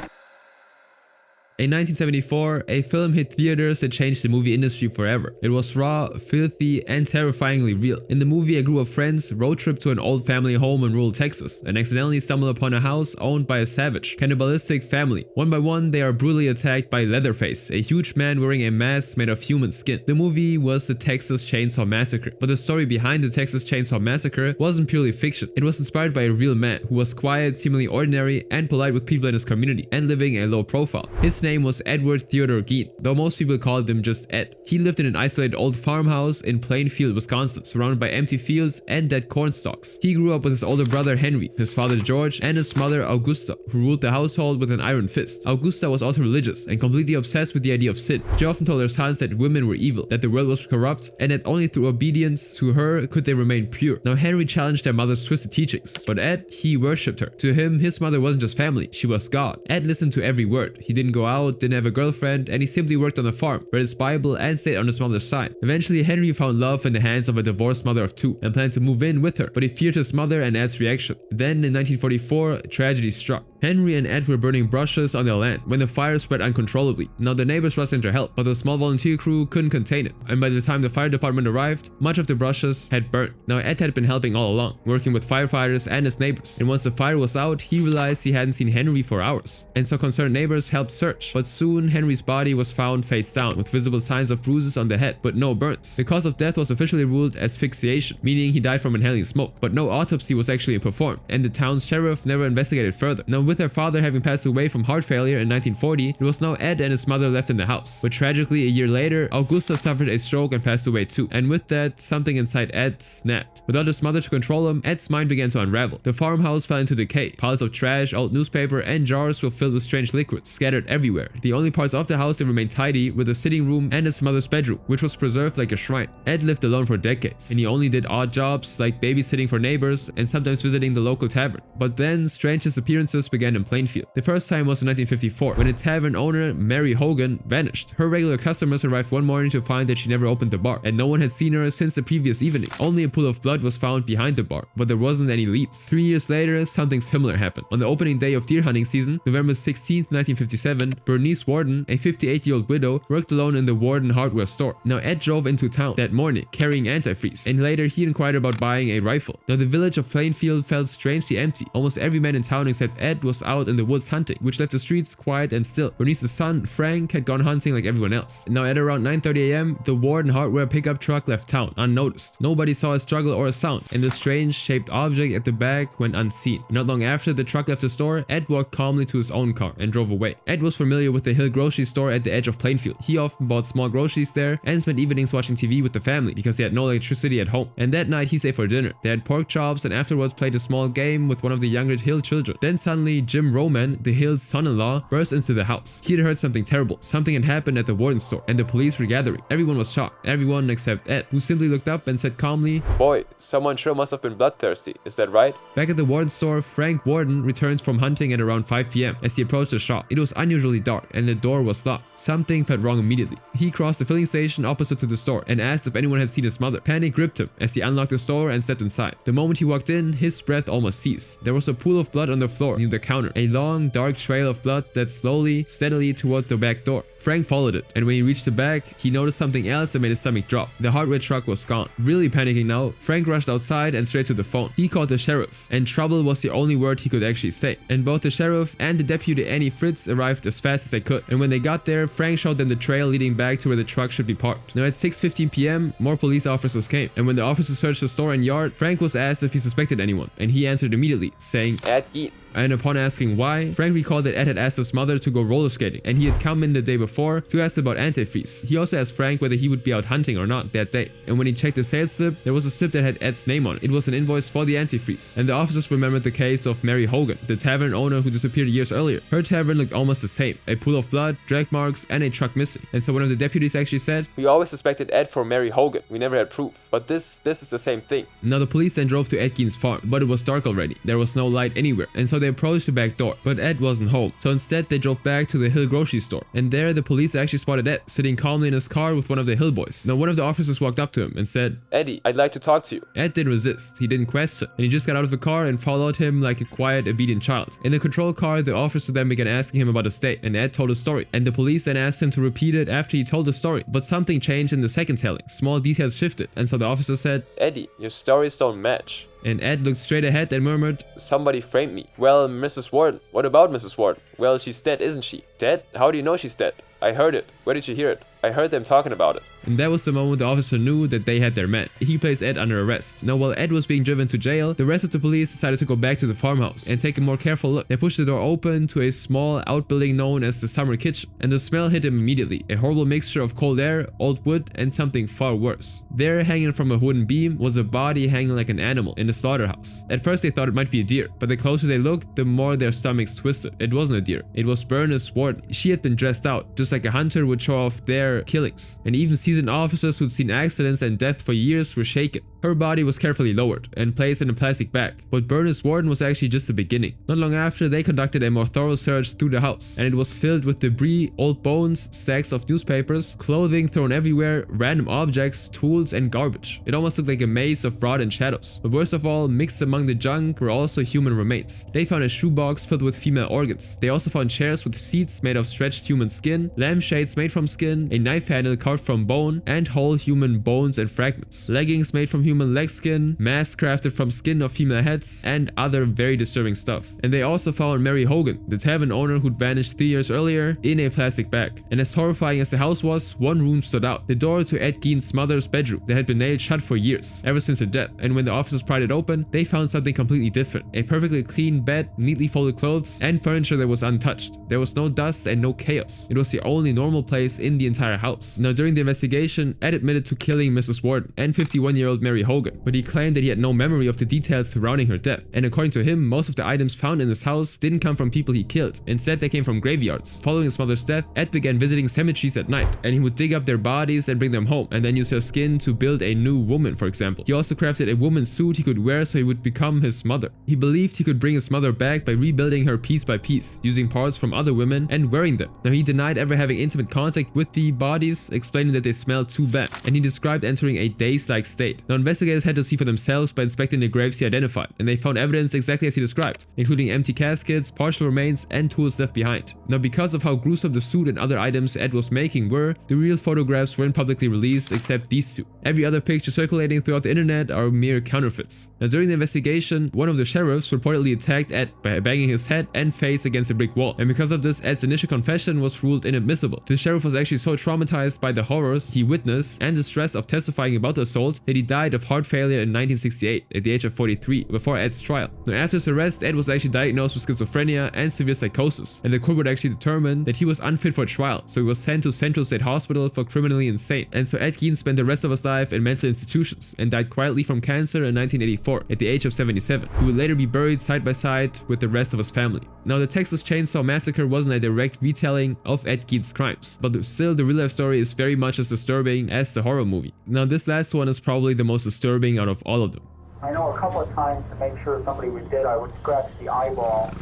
In 1974, a film hit theaters that changed the movie industry forever. It was raw, filthy, and terrifyingly real. In the movie, a group of friends road trip to an old family home in rural Texas and accidentally stumble upon a house owned by a savage, cannibalistic family. One by one, they are brutally attacked by Leatherface, a huge man wearing a mask made of human skin. The movie was the Texas Chainsaw Massacre, but the story behind the Texas Chainsaw Massacre wasn't purely fiction. It was inspired by a real man who was quiet, seemingly ordinary, and polite with people in his community, and living a low profile. His name was Edward Theodore Gein, though most people called him just Ed. He lived in an isolated old farmhouse in Plainfield, Wisconsin, surrounded by empty fields and dead corn stalks. He grew up with his older brother Henry, his father George, and his mother Augusta, who ruled the household with an iron fist. Augusta was also religious and completely obsessed with the idea of sin. She often told her sons that women were evil, that the world was corrupt, and that only through obedience to her could they remain pure. Now Henry challenged their mother's twisted teachings, but Ed, he worshipped her. To him, his mother wasn't just family, she was God. Ed listened to every word. He didn't go out, didn't have a girlfriend, and he simply worked on the farm, read his Bible, and stayed on his mother's side. Eventually, Henry found love in the hands of a divorced mother of two and planned to move in with her, but he feared his mother and Ed's reaction. Then, in 1944, tragedy struck. Henry and Ed were burning brushes on their land when the fire spread uncontrollably. Now the neighbors rushed in to help, but the small volunteer crew couldn't contain it, and by the time the fire department arrived, much of the brushes had burned. Now Ed had been helping all along, working with firefighters and his neighbors, and once the fire was out, he realized he hadn't seen Henry for hours, and so concerned neighbors helped search. But soon, Henry's body was found face down, with visible signs of bruises on the head, but no burns. The cause of death was officially ruled asphyxiation, meaning he died from inhaling smoke, but no autopsy was actually performed, and the town's sheriff never investigated further. Now with their father having passed away from heart failure in 1940, it was now Ed and his mother left in the house. But tragically, a year later, Augusta suffered a stroke and passed away too, and with that, something inside Ed snapped. Without his mother to control him, Ed's mind began to unravel. The farmhouse fell into decay. Piles of trash, old newspaper, and jars were filled with strange liquids, scattered everywhere. The only parts of the house that remained tidy were the sitting room and his mother's bedroom, which was preserved like a shrine. Ed lived alone for decades, and he only did odd jobs like babysitting for neighbors and sometimes visiting the local tavern. But then, strange disappearances began in Plainfield. The first time was in 1954, when a tavern owner, Mary Hogan, vanished. Her regular customers arrived one morning to find that she never opened the bar, and no one had seen her since the previous evening. Only a pool of blood was found behind the bar, but there wasn't any leads. 3 years later, something similar happened. On the opening day of deer hunting season, November 16, 1957, Bernice Warden, a 58-year-old widow, worked alone in the Warden hardware store. Now Ed drove into town that morning, carrying antifreeze, and later he inquired about buying a rifle. Now the village of Plainfield felt strangely empty. Almost every man in town except Ed was out in the woods hunting, which left the streets quiet and still. Bernice's son, Frank, had gone hunting like everyone else. Now at around 9:30 a.m., the Warden hardware pickup truck left town, unnoticed. Nobody saw a struggle or a sound, and the strange shaped object at the back went unseen. Not long after the truck left the store, Ed walked calmly to his own car and drove away. Ed was familiar with the Hill grocery store at the edge of Plainfield. He often bought small groceries there and spent evenings watching TV with the family because he had no electricity at home. And that night he stayed for dinner. They had pork chops and afterwards played a small game with one of the younger Hill children. Then suddenly Jim Roman, the Hill's son-in-law, burst into the house. He had heard something terrible. Something had happened at the Warden store, and the police were gathering. Everyone was shocked. Everyone except Ed, who simply looked up and said calmly, "Boy, someone sure must have been bloodthirsty. Is that right?" Back at the Warden store, Frank Warden returns from hunting at around 5 p.m. As he approached the shop, it was unusually dark and the door was locked. Something felt wrong immediately. He crossed the filling station opposite to the store and asked if anyone had seen his mother. Panic gripped him as he unlocked the store and stepped inside. The moment he walked in, his breath almost ceased. There was a pool of blood on the floor near the counter, a long, dark trail of blood that slowly, steadily toward the back door. Frank followed it, and when he reached the back, he noticed something else that made his stomach drop. The hardware truck was gone. Really panicking now, Frank rushed outside and straight to the phone. He called the sheriff, and trouble was the only word he could actually say. And both the sheriff and the deputy Annie Fritz arrived as fast as they could. And when they got there, Frank showed them the trail leading back to where the truck should be parked. Now at 6:15 p.m., more police officers came, and when the officers searched the store and yard, Frank was asked if he suspected anyone, and he answered immediately, saying, "Ed Gein." And upon asking why, Frank recalled that Ed had asked his mother to go roller skating, and he had come in the day before to ask about antifreeze. He also asked Frank whether he would be out hunting or not that day. And when he checked the sales slip, there was a slip that had Ed's name on it. It was an invoice for the antifreeze. And the officers remembered the case of Mary Hogan, the tavern owner who disappeared years earlier. Her tavern looked almost the same. A pool of blood, drag marks, and a truck missing. And so one of the deputies actually said, "We always suspected Ed for Mary Hogan. We never had proof. But this is the same thing." Now the police then drove to Ed Gein's farm, but it was dark already. There was no light anywhere. And so they approached the back door, but Ed wasn't home. So instead they drove back to the Hill grocery store, and there the the police actually spotted Ed sitting calmly in his car with one of the hill boys. Now one of the officers walked up to him and said, "Eddie, I'd like to talk to you." Ed didn't resist, he didn't question, and he just got out of the car and followed him like a quiet, obedient child. In the control car, the officer then began asking him about his day, and Ed told a story, and the police then asked him to repeat it after he told the story, but something changed in the second telling. Small details shifted, and so the officer said, "Eddie, your stories don't match." And Ed looked straight ahead and murmured, "Somebody framed me." "Well, Mrs. Warden." "What about Mrs. Warden?" "Well, she's dead, isn't she?" "Dead? How do you know she's dead?" "I heard it." "Where did you hear it?" "I heard them talking about it." And that was the moment the officer knew that they had their man. He placed Ed under arrest. Now while Ed was being driven to jail, the rest of the police decided to go back to the farmhouse and take a more careful look. They pushed the door open to a small outbuilding known as the summer kitchen, and the smell hit him immediately. A horrible mixture of cold air, old wood, and something far worse. There, hanging from a wooden beam, was a body hanging like an animal in a slaughterhouse. At first they thought it might be a deer, but the closer they looked, the more their stomachs twisted. It wasn't a deer. It was Bernice Warden. She had been dressed out, just like a hunter would show off their killings. And even seasoned officers who'd seen accidents and death for years were shaken. Her body was carefully lowered and placed in a plastic bag, but Bernice Warden was actually just the beginning. Not long after, they conducted a more thorough search through the house, and it was filled with debris, old bones, stacks of newspapers, clothing thrown everywhere, random objects, tools, and garbage. It almost looked like a maze of rot and shadows. But worst of all, mixed among the junk were also human remains. They found a shoebox filled with female organs. They also found chairs with seats made of stretched human skin, lampshades made from skin, a knife handle carved from bone, and whole human bones and fragments, leggings made from human leg skin, masks crafted from skin of female heads, and other very disturbing stuff. And they also found Mary Hogan, the tavern owner who'd vanished 3 years earlier, in a plastic bag. And as horrifying as the house was, one room stood out, the door to Ed Gein's mother's bedroom that had been nailed shut for years, ever since her death. And when the officers pried it open, they found something completely different. A perfectly clean bed, neatly folded clothes, and furniture that was untouched. There was no dust and no chaos. It was the only normal place in the entire house. Now during the investigation, Ed admitted to killing Mrs. Warden and 51-year-old Mary Hogan, but he claimed that he had no memory of the details surrounding her death. And according to him, most of the items found in his house didn't come from people he killed. Instead, they came from graveyards. Following his mother's death, Ed began visiting cemeteries at night, and he would dig up their bodies and bring them home, and then use her skin to build a new woman, for example. He also crafted a woman's suit he could wear so he would become his mother. He believed he could bring his mother back by rebuilding her piece by piece, using parts from other women and wearing them. Now he denied ever having intimate contact with the bodies, explaining that they smelled too bad, and he described entering a dazed-like state. Now investigators had to see for themselves by inspecting the graves he identified, and they found evidence exactly as he described, including empty caskets, partial remains, and tools left behind. Now because of how gruesome the suit and other items Ed was making were, the real photographs weren't publicly released except these two. Every other picture circulating throughout the internet are mere counterfeits. Now during the investigation, one of the sheriffs reportedly attacked Ed by banging his head and face against a brick wall, and because of this, Ed's initial confession was ruled inadmissible. The sheriff was actually so traumatized by the horrors he witnessed and the stress of testifying about the assault that he died of heart failure in 1968 at the age of 43 before Ed's trial. Now after his arrest, Ed was actually diagnosed with schizophrenia and severe psychosis, and the court would actually determine that he was unfit for trial, so he was sent to Central State Hospital for criminally insane. And so Ed Gein spent the rest of his life in mental institutions and died quietly from cancer in 1984 at the age of 77. He would later be buried side by side with the rest of his family. Now the Texas Chainsaw Massacre wasn't a direct retelling of Ed Gein's crimes, but still the real life story is very much as disturbing as the horror movie. Now this last one is probably the most disturbing out of all of them. I know a couple of times to make sure somebody was dead, I would scratch the eyeball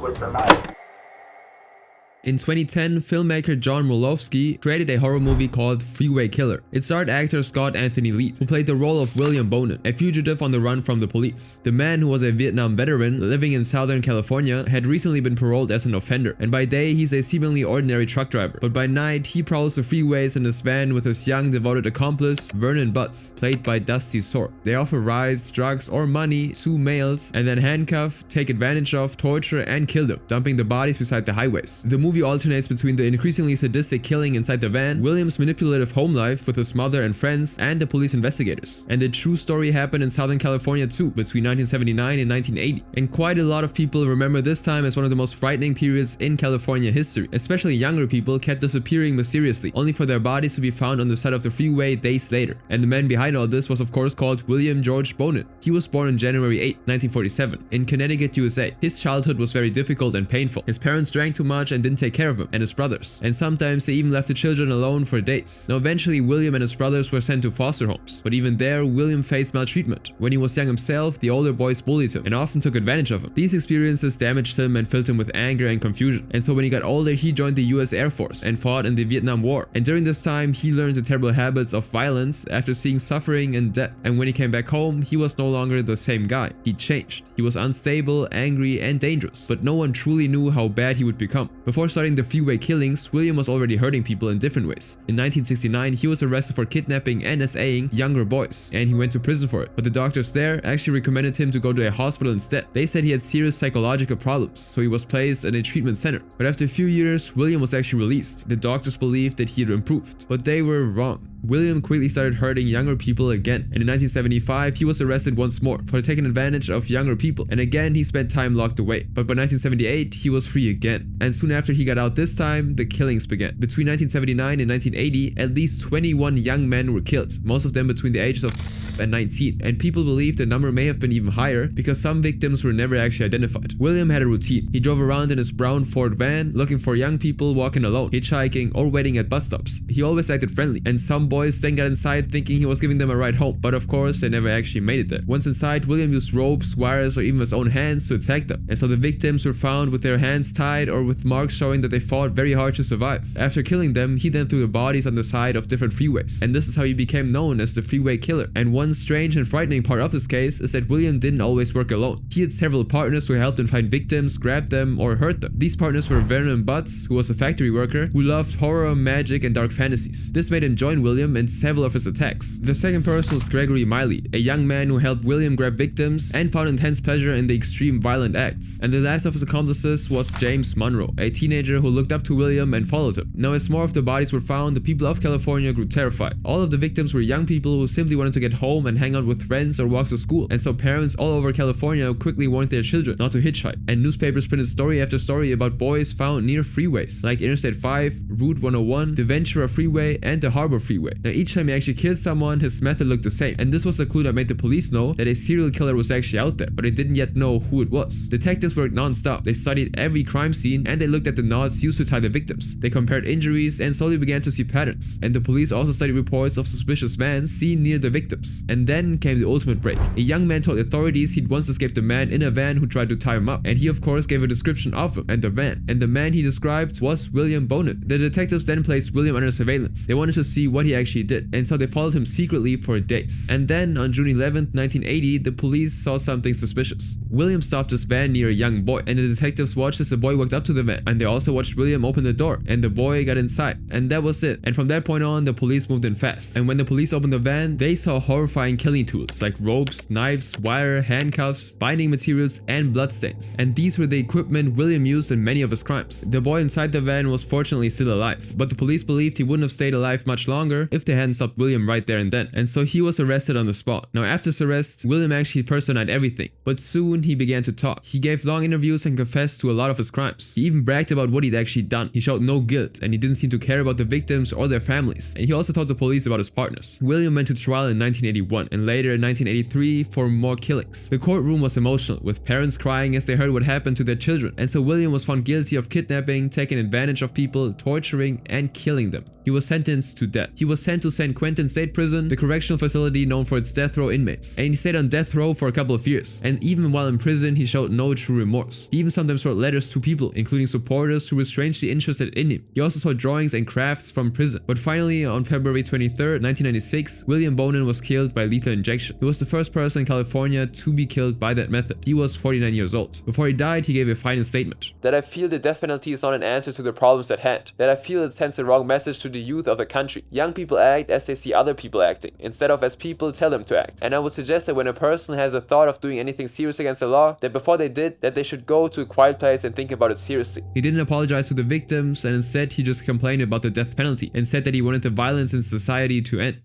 with the knife. In 2010, filmmaker John Molofsky created a horror movie called Freeway Killer. It starred actor Scott Anthony Leet, who played the role of William Bonin, a fugitive on the run from the police. The man, who was a Vietnam veteran living in Southern California, had recently been paroled as an offender, and by day he's a seemingly ordinary truck driver. But by night, he prowls the freeways in his van with his young devoted accomplice, Vernon Butts, played by Dusty Sorg. They offer rides, drugs, or money to males, and then handcuff, take advantage of, torture, and kill them, dumping the bodies beside the highways. The movie alternates between the increasingly sadistic killing inside the van, William's manipulative home life with his mother and friends, and the police investigators. And the true story happened in Southern California too, between 1979 and 1980. And quite a lot of people remember this time as one of the most frightening periods in California history. Especially younger people kept disappearing mysteriously, only for their bodies to be found on the side of the freeway days later. And the man behind all this was of course called William George Bonin. He was born on January 8, 1947, in Connecticut, USA. His childhood was very difficult and painful. His parents drank too much and didn't take care of him and his brothers, and sometimes they even left the children alone for days. Now eventually William and his brothers were sent to foster homes, but even there William faced maltreatment. When he was young himself, the older boys bullied him and often took advantage of him. These experiences damaged him and filled him with anger and confusion, and so when he got older he joined the US Air Force and fought in the Vietnam War, and during this time he learned the terrible habits of violence after seeing suffering and death. And when he came back home, he was no longer the same guy. He changed. He was unstable, angry and dangerous, but no one truly knew how bad he would become. Before starting the freeway killings, William was already hurting people in different ways. In 1969 he was arrested for kidnapping and SAing younger boys, and he went to prison for it, but the doctors there actually recommended him to go to a hospital instead. They said he had serious psychological problems, so he was placed in a treatment center. But after a few years, William was actually released. The doctors believed that he had improved, but they were wrong. William quickly started hurting younger people again, and in 1975 he was arrested once more for taking advantage of younger people, and again he spent time locked away. But by 1978 he was free again, and soon after he got out this time, the killings began. Between 1979 and 1980, at least 21 young men were killed, most of them between the ages of and 19, and people believe the number may have been even higher because some victims were never actually identified. William had a routine. He drove around in his brown Ford van looking for young people walking alone, hitchhiking or waiting at bus stops. He always acted friendly, and some boys then got inside thinking he was giving them a ride home, but of course they never actually made it there. Once inside, William used ropes, wires or even his own hands to attack them, and so the victims were found with their hands tied or with marks showing that they fought very hard to survive. After killing them, he then threw the bodies on the side of different freeways, and this is how he became known as the freeway killer. And one strange and frightening part of this case is that William didn't always work alone. He had several partners who helped him find victims, grab them or hurt them. These partners were Vernon Butts, who was a factory worker who loved horror, magic and dark fantasies. This made him join William in several of his attacks. The second person was Gregory Miley, a young man who helped William grab victims and found intense pleasure in the extreme violent acts. And the last of his accomplices was James Monroe, a teenager who looked up to William and followed him. Now as more of the bodies were found, the people of California grew terrified. All of the victims were young people who simply wanted to get home and hang out with friends or walk to school, and so parents all over California quickly warned their children not to hitchhike, and newspapers printed story after story about boys found near freeways like Interstate 5, Route 101, the Ventura Freeway and the Harbor Freeway. Now each time he actually killed someone, his method looked the same, and this was the clue that made the police know that a serial killer was actually out there, but they didn't yet know who it was. Detectives worked non-stop. They studied every crime scene and they looked at the knots used to tie the victims. They compared injuries and slowly began to see patterns, and the police also studied reports of suspicious vans seen near the victims. And then came the ultimate break. A young man told authorities he'd once escaped a man in a van who tried to tie him up, and he of course gave a description of him and the van, and the man he described was William Bonin. The detectives then placed William under surveillance. They wanted to see what he actually did, and so they followed him secretly for days. And then on June 11th, 1980, the police saw something suspicious. William stopped his van near a young boy, and the detectives watched as the boy walked up to the van, and they also watched William open the door, and the boy got inside, and that was it. And from that point on, the police moved in fast, and when the police opened the van, they saw horrifying killing tools like ropes, knives, wire, handcuffs, binding materials and bloodstains, and these were the equipment William used in many of his crimes. The boy inside the van was fortunately still alive, but the police believed he wouldn't have stayed alive much longer if they hadn't stopped William right there and then, and so he was arrested on the spot. Now after his arrest, William actually first denied everything, but soon he began to talk. He gave long interviews and confessed to a lot of his crimes. He even bragged about what he'd actually done. He showed no guilt, and he didn't seem to care about the victims or their families, and he also told the police about his partners. William went to trial in 1981 and later in 1983 for more killings. The courtroom was emotional, with parents crying as they heard what happened to their children, and so William was found guilty of kidnapping, taking advantage of people, torturing and killing them. He was sentenced to death. He was sent to San Quentin State Prison, the correctional facility known for its death row inmates, and he stayed on death row for a couple of years, and even while in prison he showed no true remorse. He even sometimes wrote letters to people, including supporters who were strangely interested in him. He also saw drawings and crafts from prison. But finally, on February 23rd, 1996, William Bonin was killed by lethal injection. He was the first person in California to be killed by that method. He was 49 years old. Before he died, he gave a final statement: "That I feel the death penalty is not an answer to the problems at hand. That I feel it sends the wrong message to the youth of the country. Young people act as they see other people acting, instead of as people tell them to act. And I would suggest that when a person has a thought of doing anything serious against the law, that before they did, that they should go to a quiet place and think about it seriously." He didn't apologize to the victims, and instead he just complained about the death penalty and said that he wanted the violence in society to end.